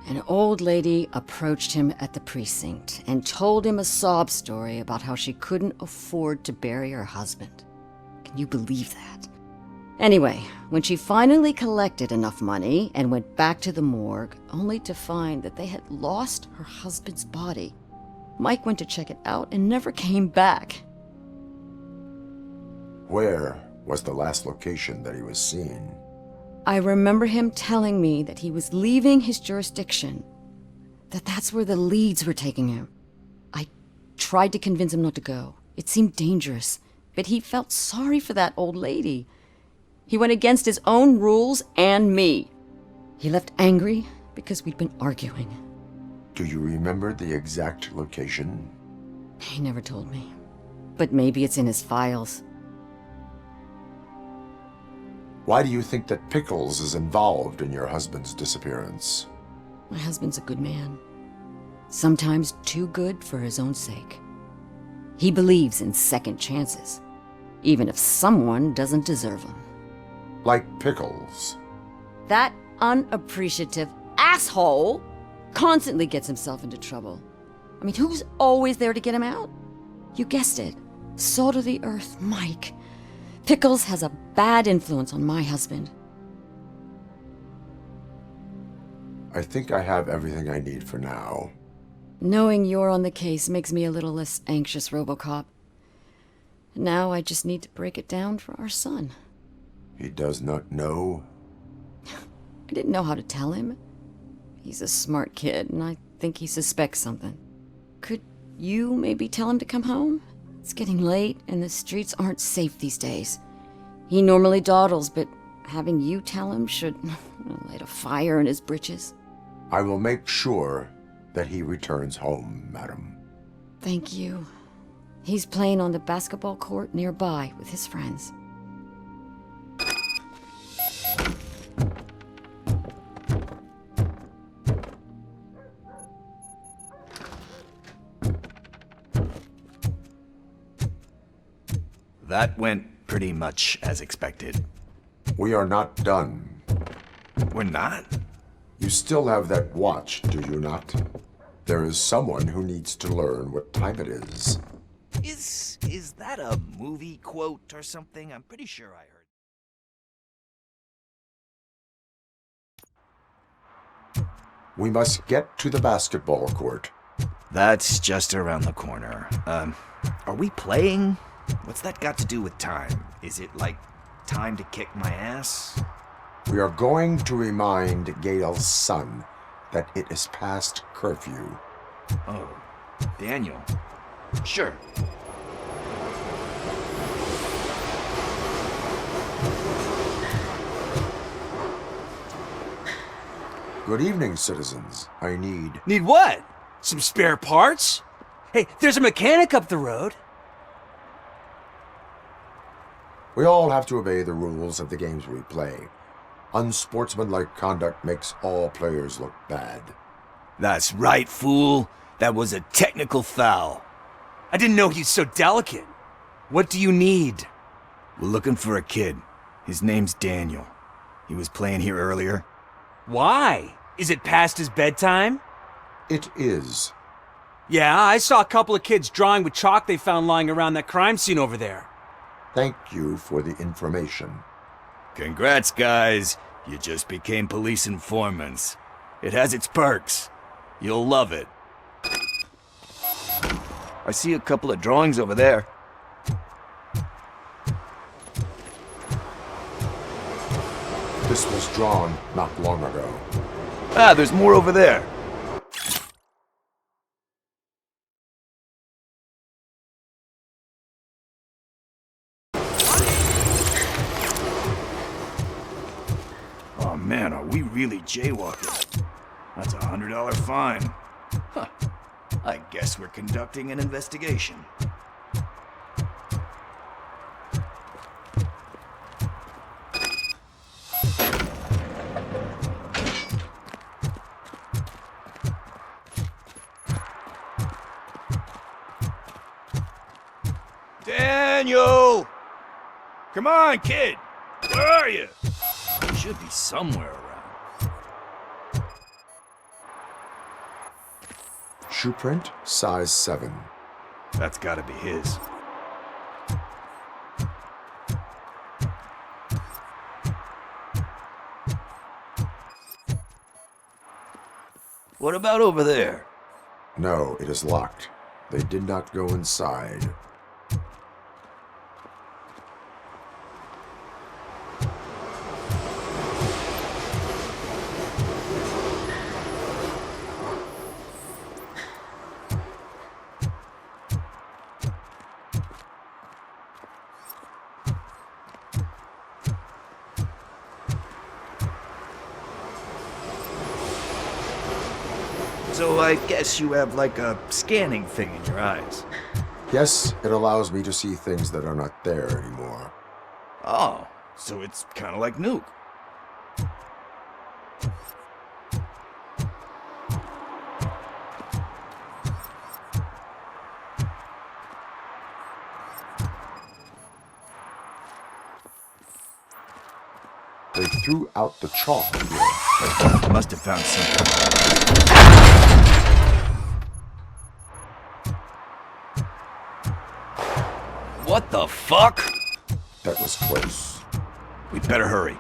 P: An old lady approached him at the precinct and told him a sob story about how she couldn't afford to bury her husband. Can you believe that? Anyway, when she finally collected enough money and went back to the morgue, only to find that they had lost her husband's body, Mike went to check it out and never came back.
M: Where was the last location that he was seen?
P: I remember him telling me that he was leaving his jurisdiction, that that's where the leads were taking him. I tried to convince him not to go. It seemed dangerous, but he felt sorry for that old lady. He went against his own rules and me. He left angry because we'd been arguing.
M: Do you remember the exact location?
P: He never told me, but maybe it's in his files.
M: Why do you think that Pickles is involved in your husband's disappearance?
P: My husband's a good man. Sometimes too good for his own sake. He believes in second chances, even if someone doesn't deserve them.
M: Like Pickles?
P: That unappreciative asshole constantly gets himself into trouble. I mean, who's always there to get him out? You guessed it. Salt of the earth, Mike. Pickles has a bad influence on my husband.
M: I think I have everything I need for now.
P: Knowing you're on the case makes me a little less anxious, RoboCop. Now I just need to break it down for our son.
M: He does not know?
P: I didn't know how to tell him. He's a smart kid, and I think he suspects something. Could you maybe tell him to come home? It's getting late, and the streets aren't safe these days. He normally dawdles, but having you tell him should light a fire in his britches.
M: I will make sure that he returns home, madam.
P: Thank you. He's playing on the basketball court nearby with his friends.
D: That went pretty much as expected.
M: We are not done.
D: We're not?
M: You still have that watch, do you not? There is someone who needs to learn what time it is.
D: Is that a movie quote or something? I'm pretty sure I heard.
M: We must get to the basketball court.
D: That's just around the corner. Are we playing? What's that got to do with time? Is it like time to kick my ass?
M: We are going to remind Gail's son that it is past curfew.
D: Oh, Daniel. Sure.
M: Good evening, citizens. I need...
R: Need what? Some spare parts? Hey, there's a mechanic up the road.
M: We all have to obey the rules of the games we play. Unsportsmanlike conduct makes all players look bad.
D: That's right, fool. That was a technical foul.
R: I didn't know he's so delicate. What do you need?
D: We're looking for a kid. His name's Daniel. He was playing here earlier.
R: Why? Is it past his bedtime?
M: It is.
R: Yeah, I saw a couple of kids drawing with chalk they found lying around that crime scene over there.
M: Thank you for the information.
D: Congrats, guys. You just became police informants. It has its perks. You'll love it. I see a couple of drawings over there.
M: This was drawn not long ago.
D: Ah, there's more over there. Oh man, are we really jaywalking? That's a $100 fine. Huh. I guess we're conducting an investigation. Daniel! Come on, kid! Where are you? You should be somewhere around.
M: Shoe print, size 7.
D: That's gotta be his. What about over there?
M: No, it is locked. They did not go inside.
D: So I guess you have like a scanning thing in your eyes.
M: Yes, it allows me to see things that are not there anymore.
D: Oh, so it's kind of like Nuke.
M: They threw out the chalk here.
D: Must have found something. What the fuck?
M: That was close.
D: We'd better hurry.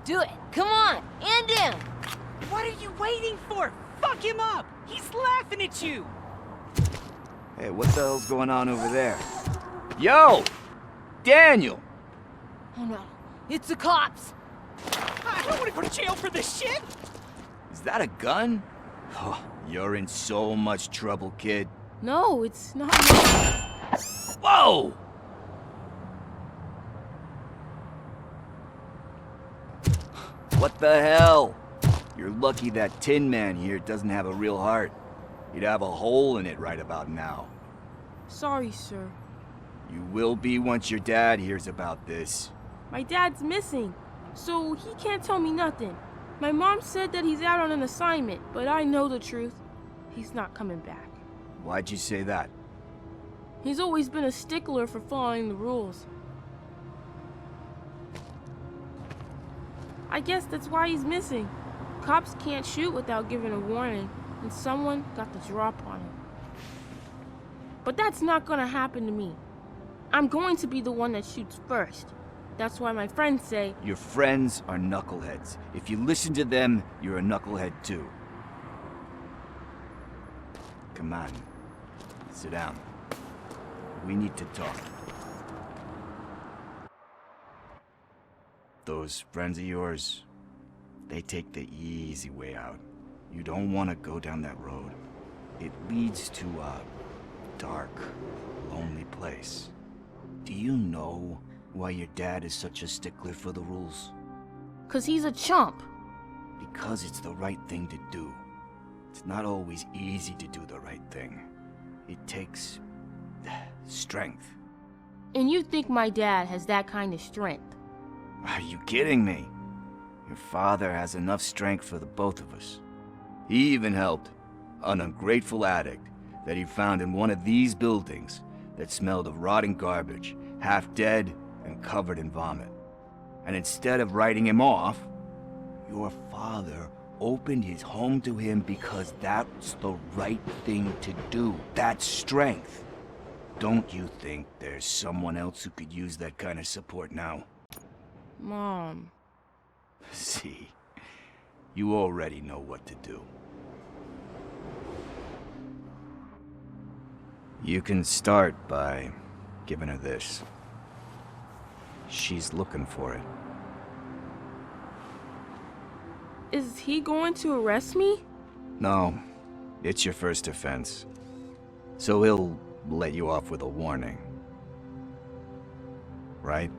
G: Do it. Come on. End him.
S: What are you waiting for? Fuck him up. He's laughing at you.
D: Hey, what the hell's going on over there? Yo! Daniel!
G: Oh no. It's the cops.
S: I don't want to go to jail for this shit.
D: Is that a gun? Oh, you're in so much trouble, kid.
G: No, it's not.
D: Whoa! What the hell? You're lucky that Tin Man here doesn't have a real heart. He'd have a hole in it right about now.
U: Sorry, sir.
D: You will be once your dad hears about this.
U: My dad's missing, so he can't tell me nothing. My mom said that he's out on an assignment, but I know the truth. He's not coming back.
D: Why'd you say that?
U: He's always been a stickler for following the rules. I guess that's why he's missing. Cops can't shoot without giving a warning, and someone got the drop on him. But that's not gonna happen to me. I'm going to be the one that shoots first. That's why my friends say...
D: Your friends are knuckleheads. If you listen to them, you're a knucklehead too. Come on. Sit down. We need to talk. Those friends of yours, they take the easy way out. You don't want to go down that road. It leads to a dark, lonely place. Do you know why your dad is such a stickler for the rules?
U: 'Cause he's a chump.
D: Because it's the right thing to do. It's not always easy to do the right thing. It takes strength.
U: And you think my dad has that kind of strength?
D: Are you kidding me? Your father has enough strength for the both of us. He even helped an ungrateful addict that he found in one of these buildings that smelled of rotting garbage, half dead and covered in vomit. And instead of writing him off, your father opened his home to him because that's the right thing to do. That's strength. Don't you think there's someone else who could use that kind of support now?
U: Mom.
D: See, you already know what to do. You can start by giving her this. She's looking for it.
U: Is he going to arrest me?
D: No, it's your first offense. So he'll let you off with a warning. Right?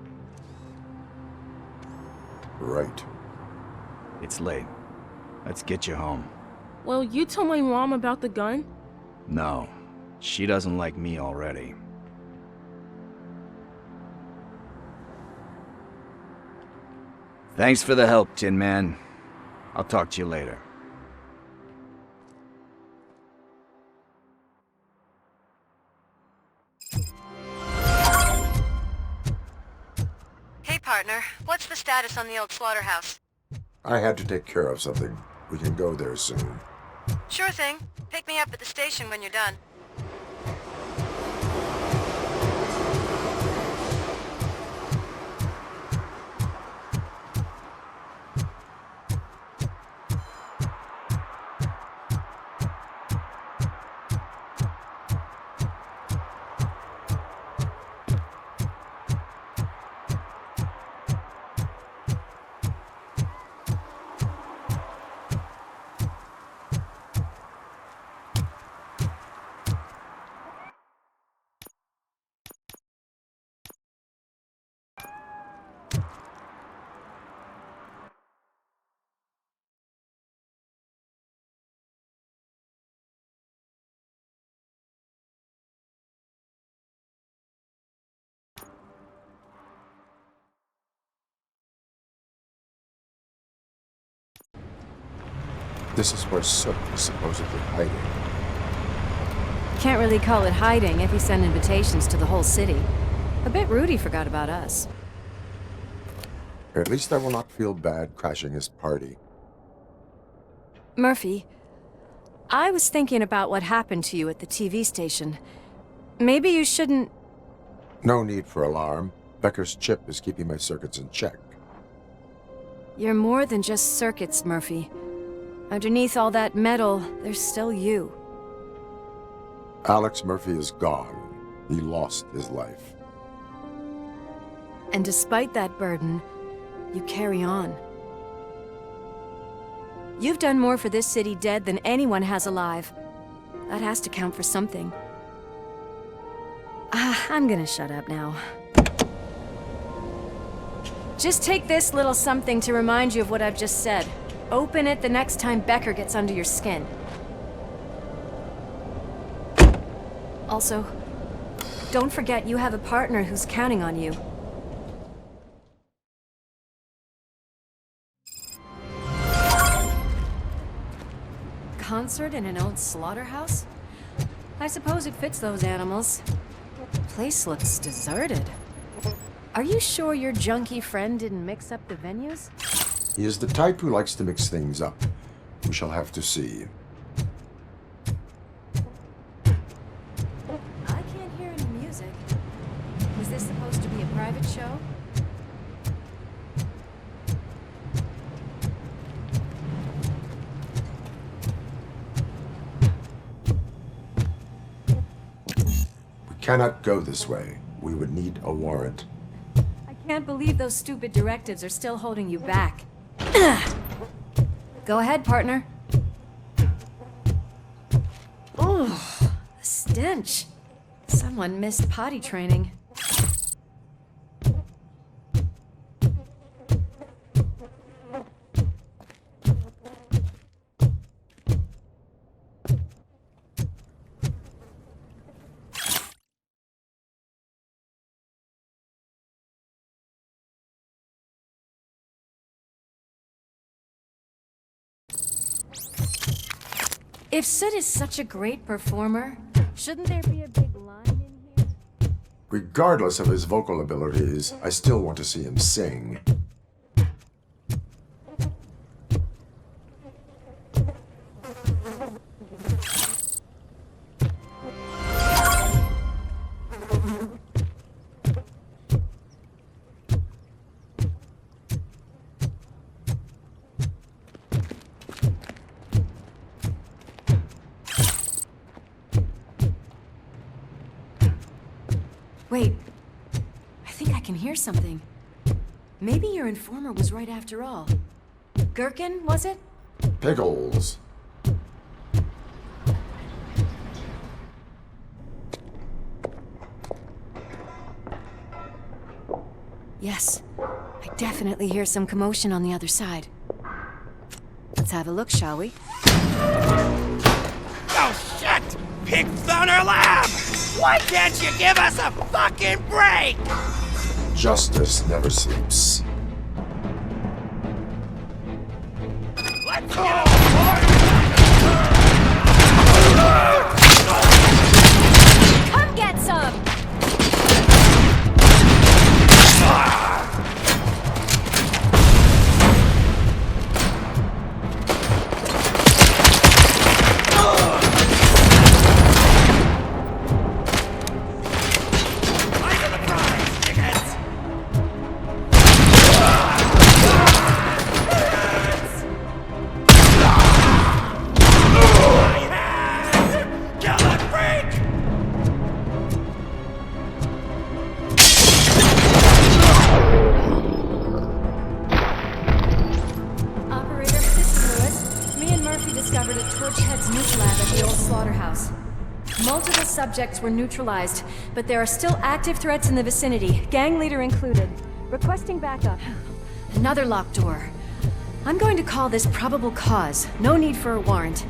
M: Right.
D: It's late. Let's get you home.
U: Well, you told my mom about the gun?
D: No, she doesn't like me already. Thanks for the help, Tin Man. I'll talk to you later.
L: Hey, partner. What's the status on the old slaughterhouse?
M: I had to take care of something. We can go there soon.
L: Sure thing. Pick me up at the station when you're done.
M: This is where Sook is supposedly hiding.
K: Can't really call it hiding if he sent invitations to the whole city. A bit rude he forgot about us.
M: At least I will not feel bad crashing his party.
K: Murphy, I was thinking about what happened to you at the TV station. Maybe you shouldn't...
M: No need for alarm. Becker's chip is keeping my circuits in check.
K: You're more than just circuits, Murphy. Underneath all that metal, there's still you.
M: Alex Murphy is gone. He lost his life.
K: And despite that burden, you carry on. You've done more for this city dead than anyone has alive. That has to count for something. I'm gonna shut up now. Just take this little something to remind you of what I've just said. Open it the next time Becker gets under your skin. Also, don't forget you have a partner who's counting on you. Concert in an old slaughterhouse? I suppose it fits those animals. The place looks deserted. Are you sure your junkie friend didn't mix up the venues?
M: He is the type who likes to mix things up. We shall have to see.
K: I can't hear any music. Is this supposed to be a private show?
M: cannot go this way. We would need a warrant.
K: I can't believe those stupid directives are still holding you back. Go ahead, partner. Oh, the stench. Someone missed potty training. If Sid is such a great performer, shouldn't there be a big line in here?
M: Regardless of his vocal abilities, I still want to see him sing.
K: Wait, I think I can hear something. Maybe your informer was right after all. Gherkin, was it?
M: Pickles.
K: Yes, I definitely hear some commotion on the other side. Let's have a look, shall we?
C: Oh, shit! Pig found our lab! Why can't you give us a fucking break?
M: Justice never sleeps.
C: Let's go!
K: Come get some! Subjects were neutralized, but there are still active threats in the vicinity, gang leader included. Requesting backup. Another locked door. I'm going to call this probable cause. No need for a warrant.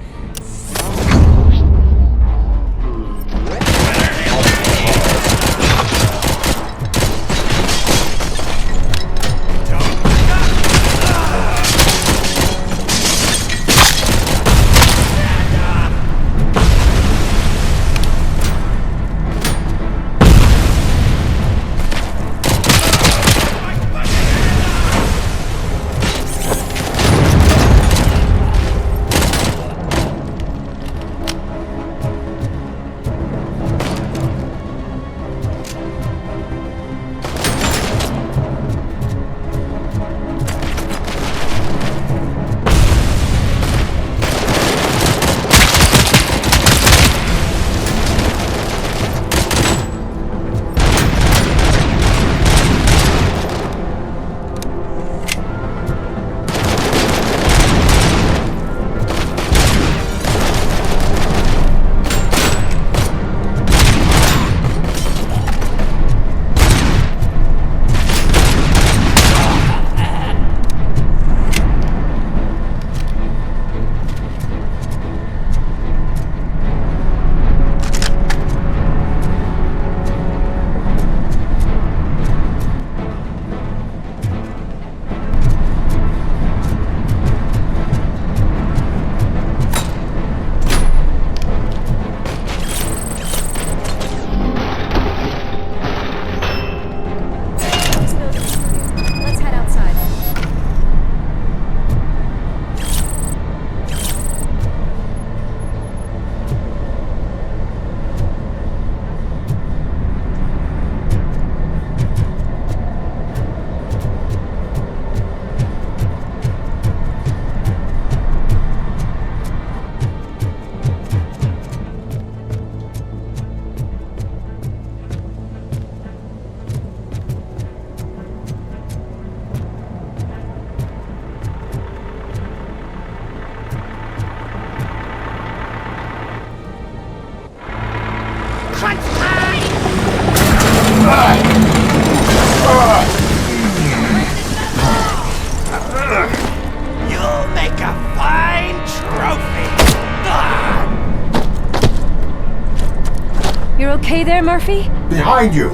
K: you there, Murphy?
M: Behind you!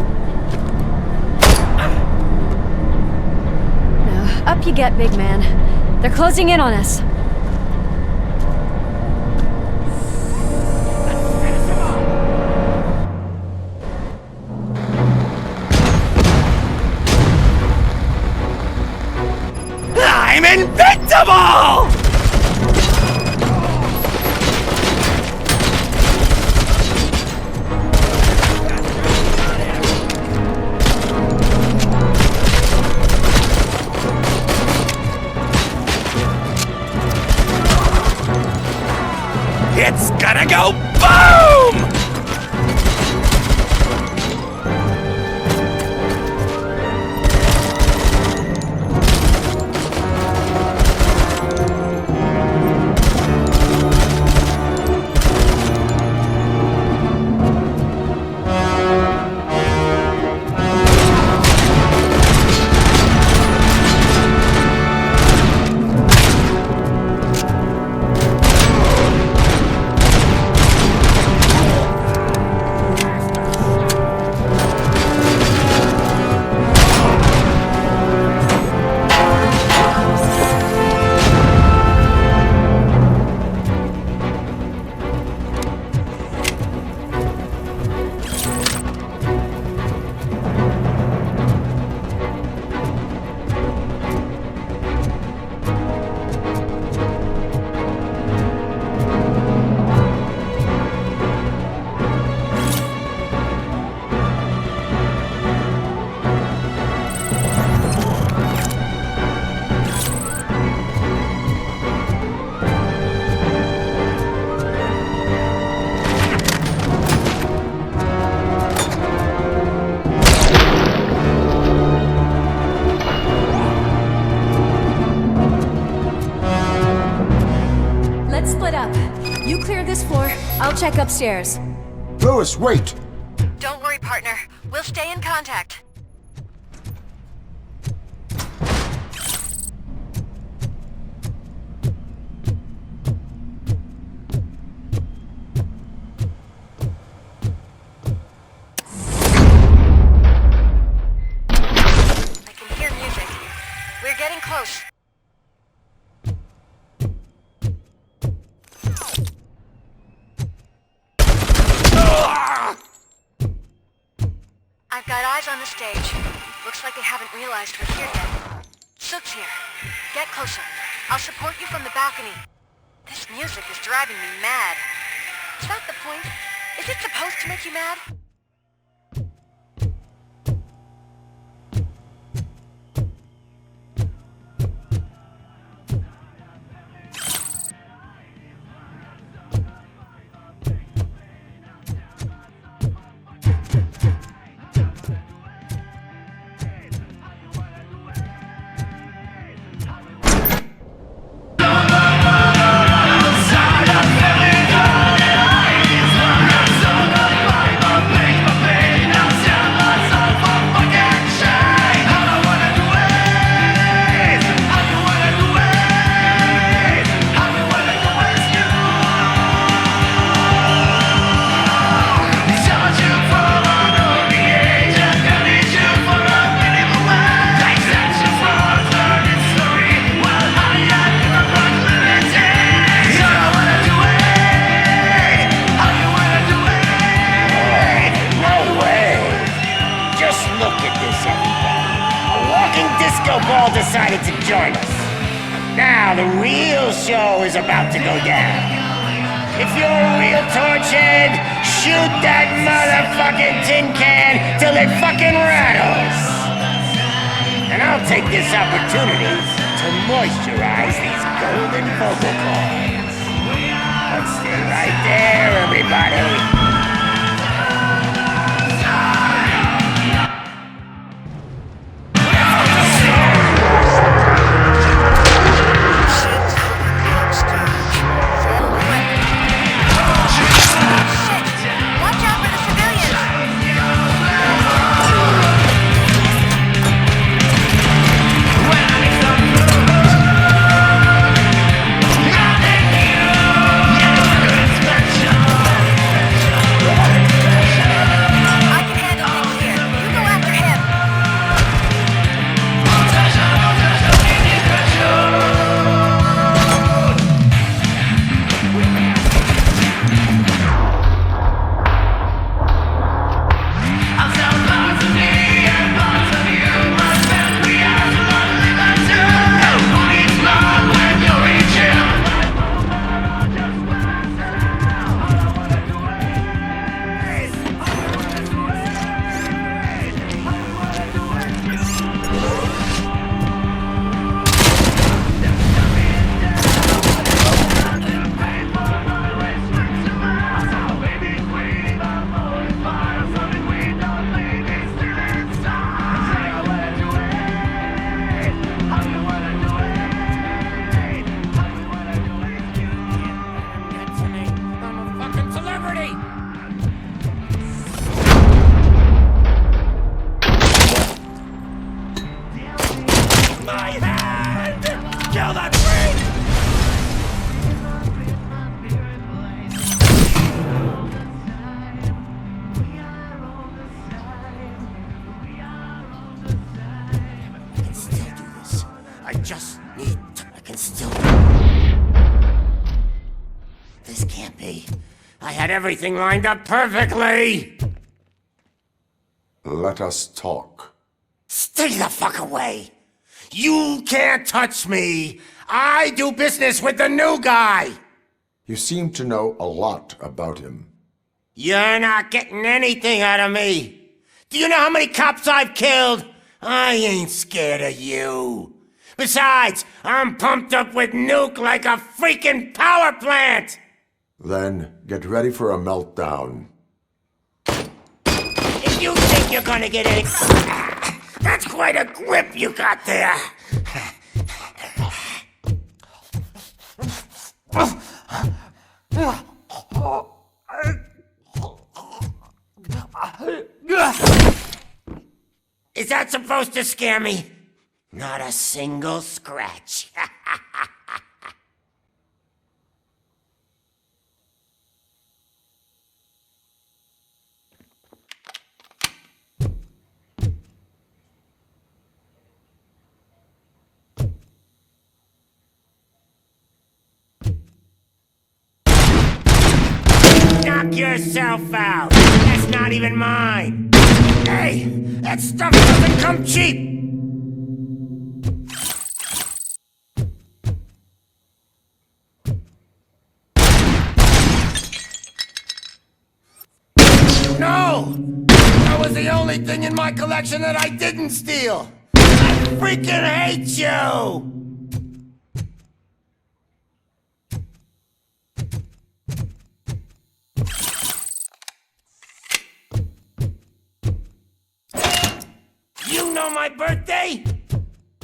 K: Now, up you get, big man. They're closing in on us.
C: I'm invincible! It's gonna go boom!
K: I'll check upstairs.
M: Lewis, wait!
L: Don't worry, partner. We'll stay in contact. I can hear music. We're getting close. I've got eyes on the stage. Looks like they haven't realized we're here yet. Sook's here. Get closer. I'll support you from the balcony. This music is driving me mad. Is that the point? Is it supposed to make you mad?
J: Decided to join us. Now the real show is about to go down. If you're a real torchhead, shoot that motherfucking tin can till it fucking rattles. And I'll take this opportunity to moisturize these golden vocal cords. But stay right there, everybody. Kill that freak! I can still do this. I just need I can still This can't be. I had everything lined up perfectly!
M: Let us talk.
J: Stay the fuck away! You can't touch me! I do business with the new guy!
M: You seem to know a lot about him.
J: You're not getting anything out of me! Do you know how many cops I've killed? I ain't scared of you. Besides, I'm pumped up with nuke like a freaking power plant!
M: Then get ready for a meltdown.
J: If you think you're gonna get any... That's quite a grip you got there! Is that supposed to scare me? Not a single scratch. Knock yourself out. That's not even mine. Hey, that stuff doesn't come cheap. No! That was the only thing in my collection that I didn't steal. I freaking hate you! You know my birthday?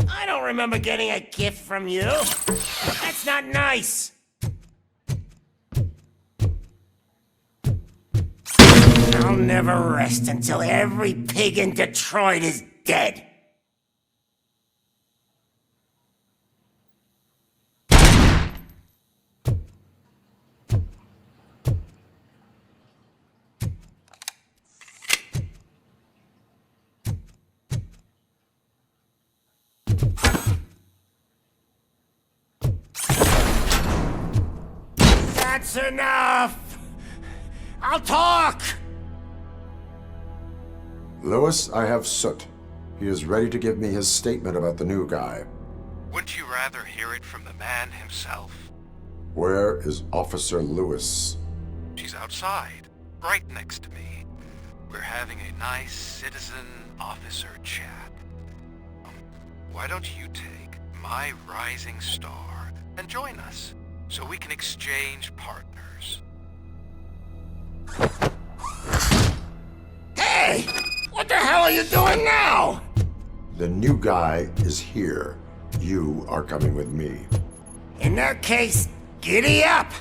J: I don't remember getting a gift from you. That's not nice. I'll never rest until every pig in Detroit is dead. That's enough! I'll talk!
M: Lewis, I have Soot. He is ready to give me his statement about the new guy.
H: Wouldn't you rather hear it from the man himself?
M: Where is Officer Lewis?
H: She's outside, right next to me. We're having a nice citizen-officer chat. Why don't you take my rising star and join us, so we can exchange partners?
J: Hey! What the hell are you doing now?
M: The new guy is here. You are coming with me.
J: In that case, giddy up!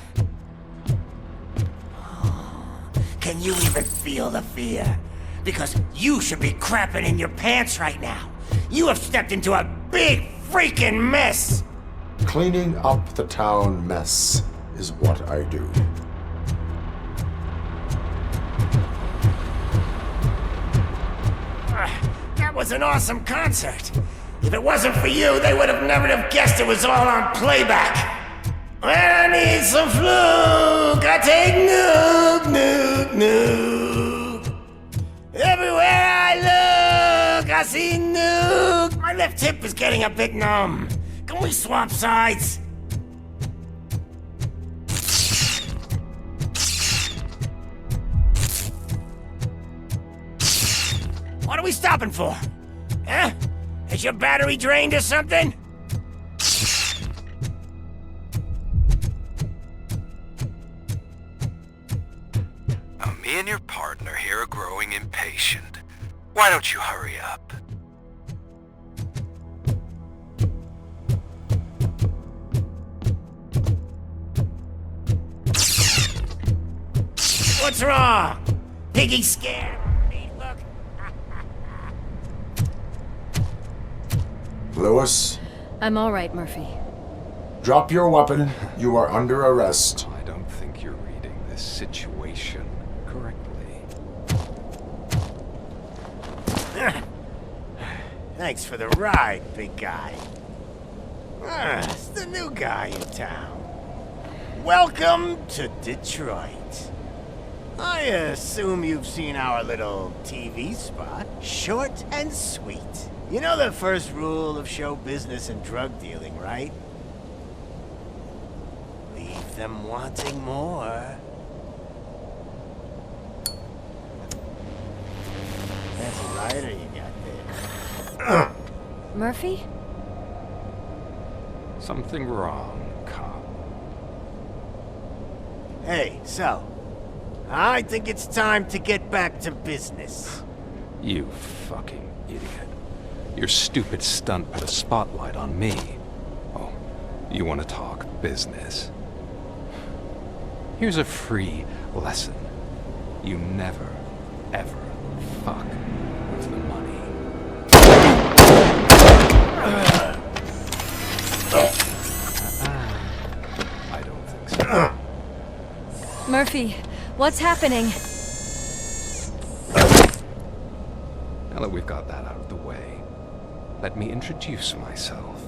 J: Can you even feel the fear? Because you should be crapping in your pants right now. You have stepped into a big freaking mess!
M: Cleaning up the town mess is what I do.
J: That was an awesome concert. If it wasn't for you, they would have never have guessed it was all on playback. When I need some fluke, I take nuke, nuke, nuke. Everywhere I look, I see nuke. My left hip is getting a bit numb. Can we swap sides? What are we stopping for? Huh? Is your battery drained or something?
H: Me and your partner here are growing impatient. Why don't you hurry up?
J: What's wrong? Piggy scared? Look.
M: Lewis?
K: I'm all right, Murphy.
M: Drop your weapon. You are under arrest.
A: I don't think you're reading this situation correctly.
J: Thanks for the ride, big guy. It's the new guy in town. Welcome to Detroit. I assume you've seen our little TV spot. Short and sweet. You know the first rule of show business and drug dealing, right? Leave them wanting more. That's a lighter you got there.
K: Murphy?
A: Something wrong, cop.
J: Hey, so, I think it's time to get back to business.
A: You fucking idiot. Your stupid stunt put a spotlight on me. Oh, you want to talk business? Here's a free lesson. You never, ever fuck with the money. I don't think so.
K: Murphy, what's happening?
A: Now that we've got that out of the way, let me introduce myself.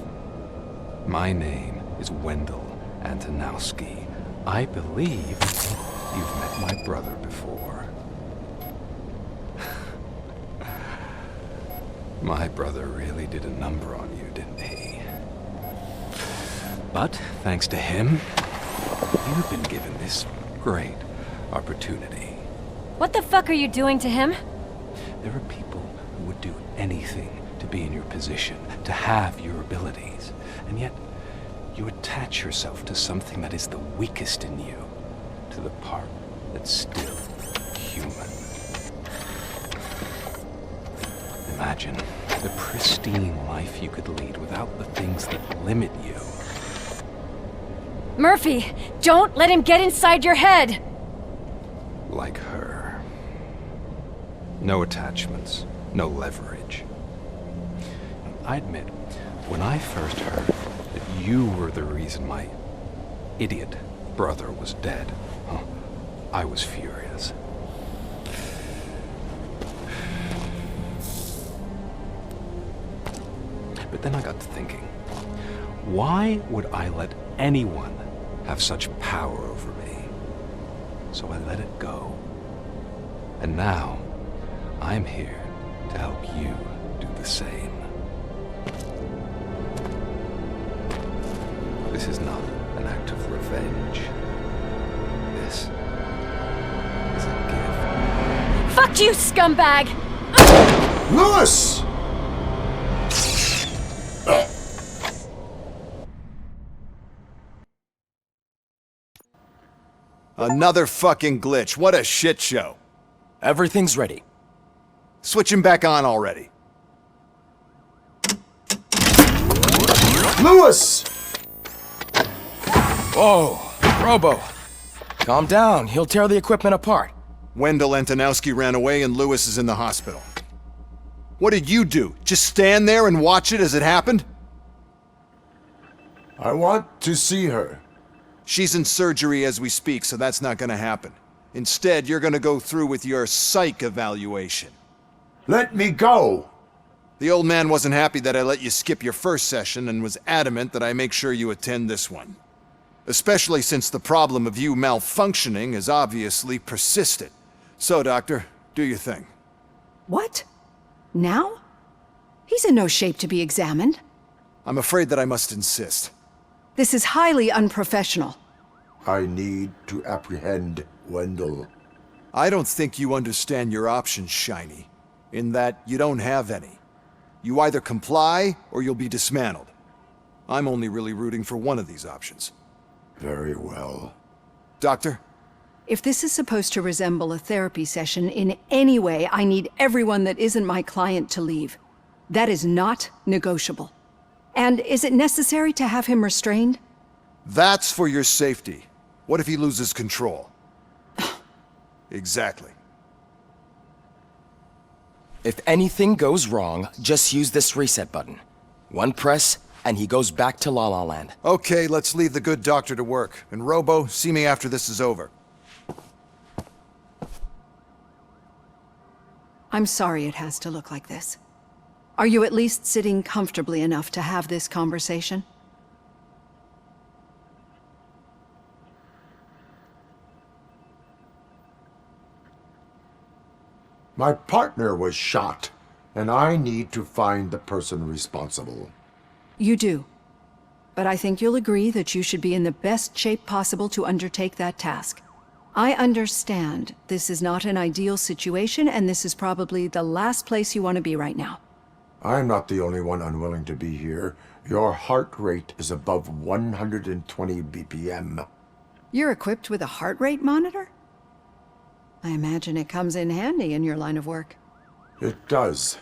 A: My name is Wendell Antonowski. I believe you've met my brother before. My brother really did a number on you, didn't he? But thanks to him, you've been given this great opportunity.
K: What the fuck are you doing to him?
A: There are people who would do anything to be in your position, to have your abilities, and yet you attach yourself to something that is the weakest in you, to the part that's still human. Imagine the pristine life you could lead without the things that limit you.
K: Murphy, don't let him get inside your head!
A: Like her. No attachments, no leverage. I admit, when I first heard that you were the reason my idiot brother was dead, I was furious. But then I got to thinking, why would I let anyone have such power over me? So I let it go. And now, I'm here to help you do the same. This is not an act of revenge. This is a gift.
K: Fuck you, scumbag!
M: Lewis!
Q: Another fucking glitch. What a shit show.
V: Everything's ready.
Q: Switch him back on already.
M: Lewis!
V: Whoa, Robo. Calm down. He'll tear the equipment apart.
Q: Wendell Antonowski ran away and Lewis is in the hospital. What did you do? Just stand there and watch it as it happened?
M: I want to see her.
Q: She's in surgery as we speak, so that's not gonna happen. Instead, you're gonna go through with your psych evaluation.
M: Let me go!
Q: The old man wasn't happy that I let you skip your first session and was adamant that I make sure you attend this one. Especially since the problem of you malfunctioning is obviously persistent. So, Doctor, do your thing.
W: What? Now? He's in no shape to be examined.
Q: I'm afraid that I must insist.
W: This is highly unprofessional.
M: I need to apprehend Wendell.
Q: I don't think you understand your options, Shiny. In that you don't have any. You either comply or you'll be dismantled. I'm only really rooting for one of these options.
M: Very well.
Q: Doctor?
W: If this is supposed to resemble a therapy session in any way, I need everyone that isn't my client to leave. That is not negotiable. And is it necessary to have him restrained?
Q: That's for your safety. What if he loses control? Exactly.
V: If anything goes wrong, just use this reset button. One press, and he goes back to La La Land.
Q: Okay, let's leave the good doctor to work. And Robo, see me after this is over.
W: I'm sorry it has to look like this. Are you at least sitting comfortably enough to have this conversation?
M: My partner was shot, and I need to find the person responsible.
W: You do. But I think you'll agree that you should be in the best shape possible to undertake that task. I understand this is not an ideal situation, and this is probably the last place you want to be right now.
M: I'm not the only one unwilling to be here. Your heart rate is above 120 BPM.
W: You're equipped with a heart rate monitor? I imagine it comes in handy in your line of work.
M: It does.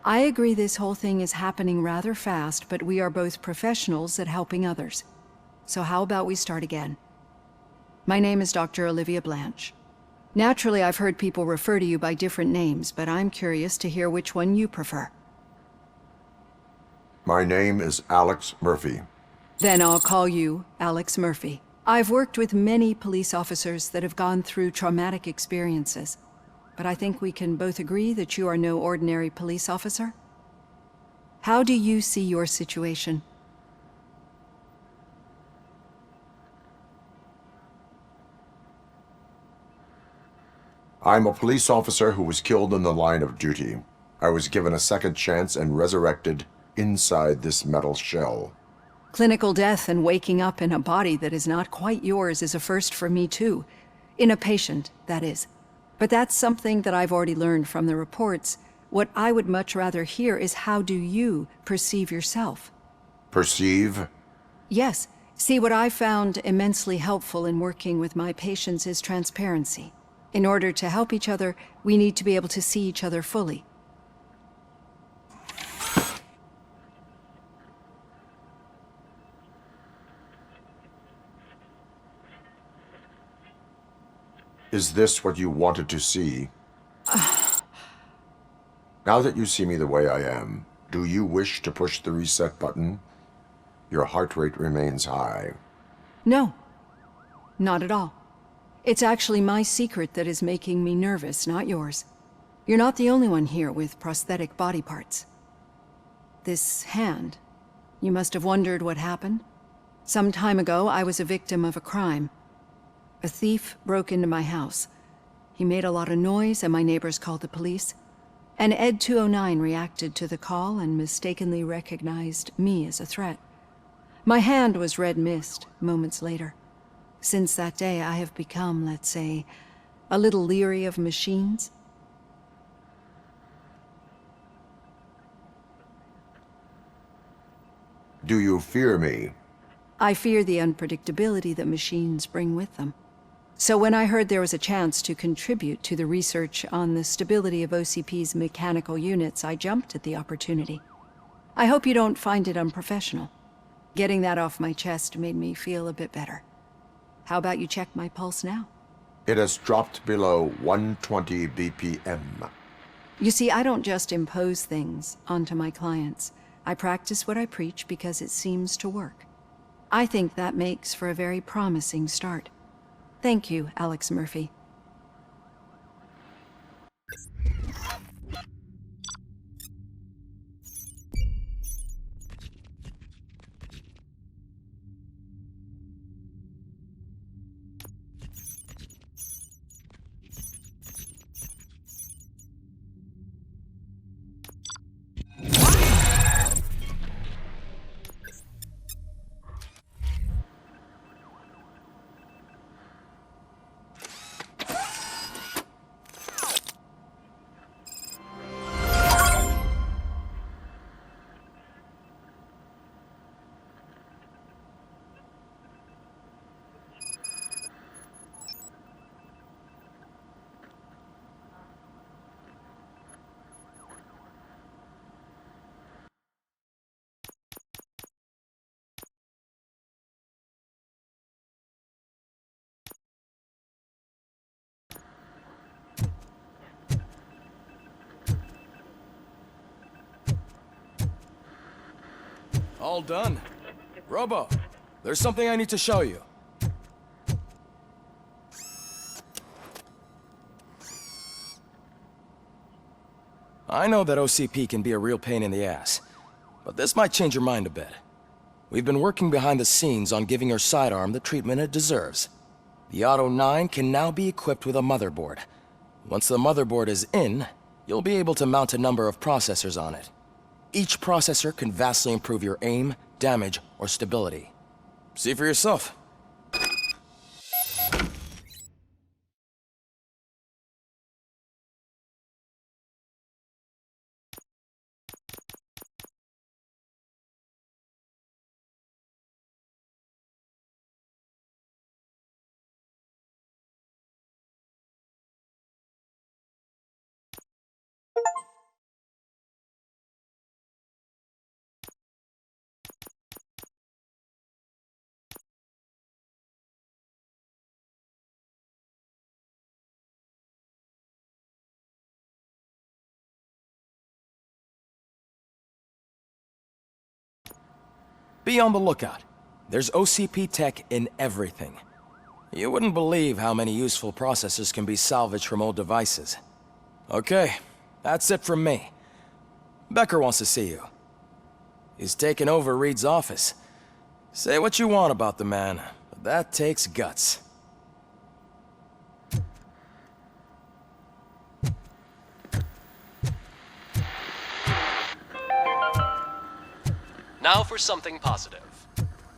W: I agree this whole thing is happening rather fast, but we are both professionals at helping others. So how about we start again? My name is Dr. Olivia Blanche. Naturally, I've heard people refer to you by different names, but I'm curious to hear which one you prefer.
M: My name is Alex Murphy.
W: Then I'll call you Alex Murphy. I've worked with many police officers that have gone through traumatic experiences, but I think we can both agree that you are no ordinary police officer. How do you see your situation?
M: I'm a police officer who was killed in the line of duty. I was given a second chance and resurrected inside this metal shell.
W: Clinical death and waking up in a body that is not quite yours is a first for me too. In a patient, that is. But that's something that I've already learned from the reports. What I would much rather hear is how do you perceive yourself?
M: Perceive?
W: Yes. See, what I found immensely helpful in working with my patients is transparency. In order to help each other, we need to be able to see each other fully.
M: Is this what you wanted to see? Now that you see me the way I am, do you wish to push the reset button? Your heart rate remains high.
W: No, not at all. It's actually my secret that is making me nervous, not yours. You're not the only one here with prosthetic body parts. This hand, you must have wondered what happened. Some time ago, I was a victim of a crime. A thief broke into my house. He made a lot of noise and my neighbors called the police. And Ed 209 reacted to the call and mistakenly recognized me as a threat. My hand was red mist moments later. Since that day, I have become, let's say, a little leery of machines.
M: Do you fear me?
W: I fear the unpredictability that machines bring with them. So when I heard there was a chance to contribute to the research on the stability of OCP's mechanical units, I jumped at the opportunity. I hope you don't find it unprofessional. Getting that off my chest made me feel a bit better. How about you check my pulse now?
M: It has dropped below 120 BPM.
W: You see, I don't just impose things onto my clients. I practice what I preach because it seems to work. I think that makes for a very promising start. Thank you, Alex Murphy.
V: All done. Robo, there's something I need to show you. I know that OCP can be a real pain in the ass, but this might change your mind a bit. We've been working behind the scenes on giving your sidearm the treatment it deserves. The Auto 9 can now be equipped with a motherboard. Once the motherboard is in, you'll be able to mount a number of processors on it. Each processor can vastly improve your aim, damage, or stability. See for yourself. Be on the lookout. There's OCP tech in everything. You wouldn't believe how many useful processors can be salvaged from old devices. Okay, that's it from me. Becker wants to see you. He's taken over Reed's office. Say what you want about the man, but that takes guts.
E: Now for something positive.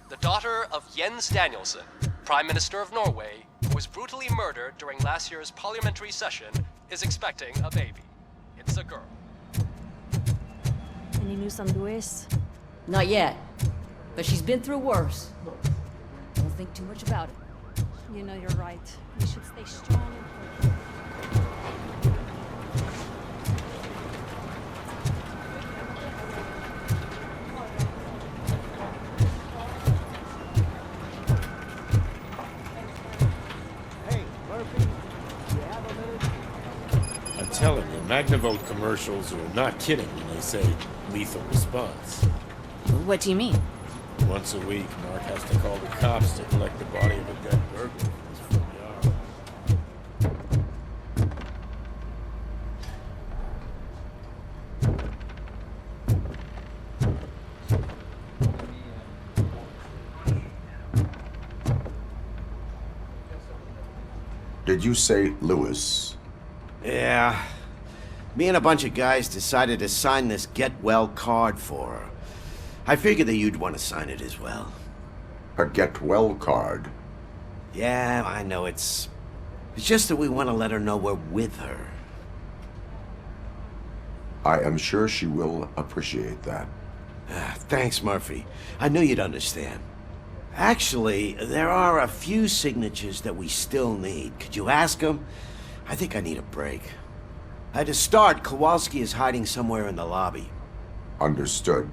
E: The daughter of Jens Danielson, Prime Minister of Norway, who was brutally murdered during last year's parliamentary session, is expecting a baby. It's a girl.
K: Any news on Luis?
P: Not yet. But she's been through worse. Don't think too much about it.
K: You know you're right. We should stay strong and
O: I'm telling you, Magnavolt commercials are not kidding when they say lethal response.
F: What do you mean?
O: Once a week, Mark has to call the cops to collect the body of a dead burglar from his front yard.
M: Did you say Lewis?
T: Yeah. Me and a bunch of guys decided to sign this get well card for her. I figured that you'd want to sign it as well.
M: A get well card?
T: Yeah, I know it's just that we want to let her know we're with her.
M: I am sure she will appreciate that.
T: Thanks, Murphy. I knew you'd understand. Actually, there are a few signatures that we still need. Could you ask them? I think I need a break. To start, Kowalski is hiding somewhere in the lobby.
M: Understood.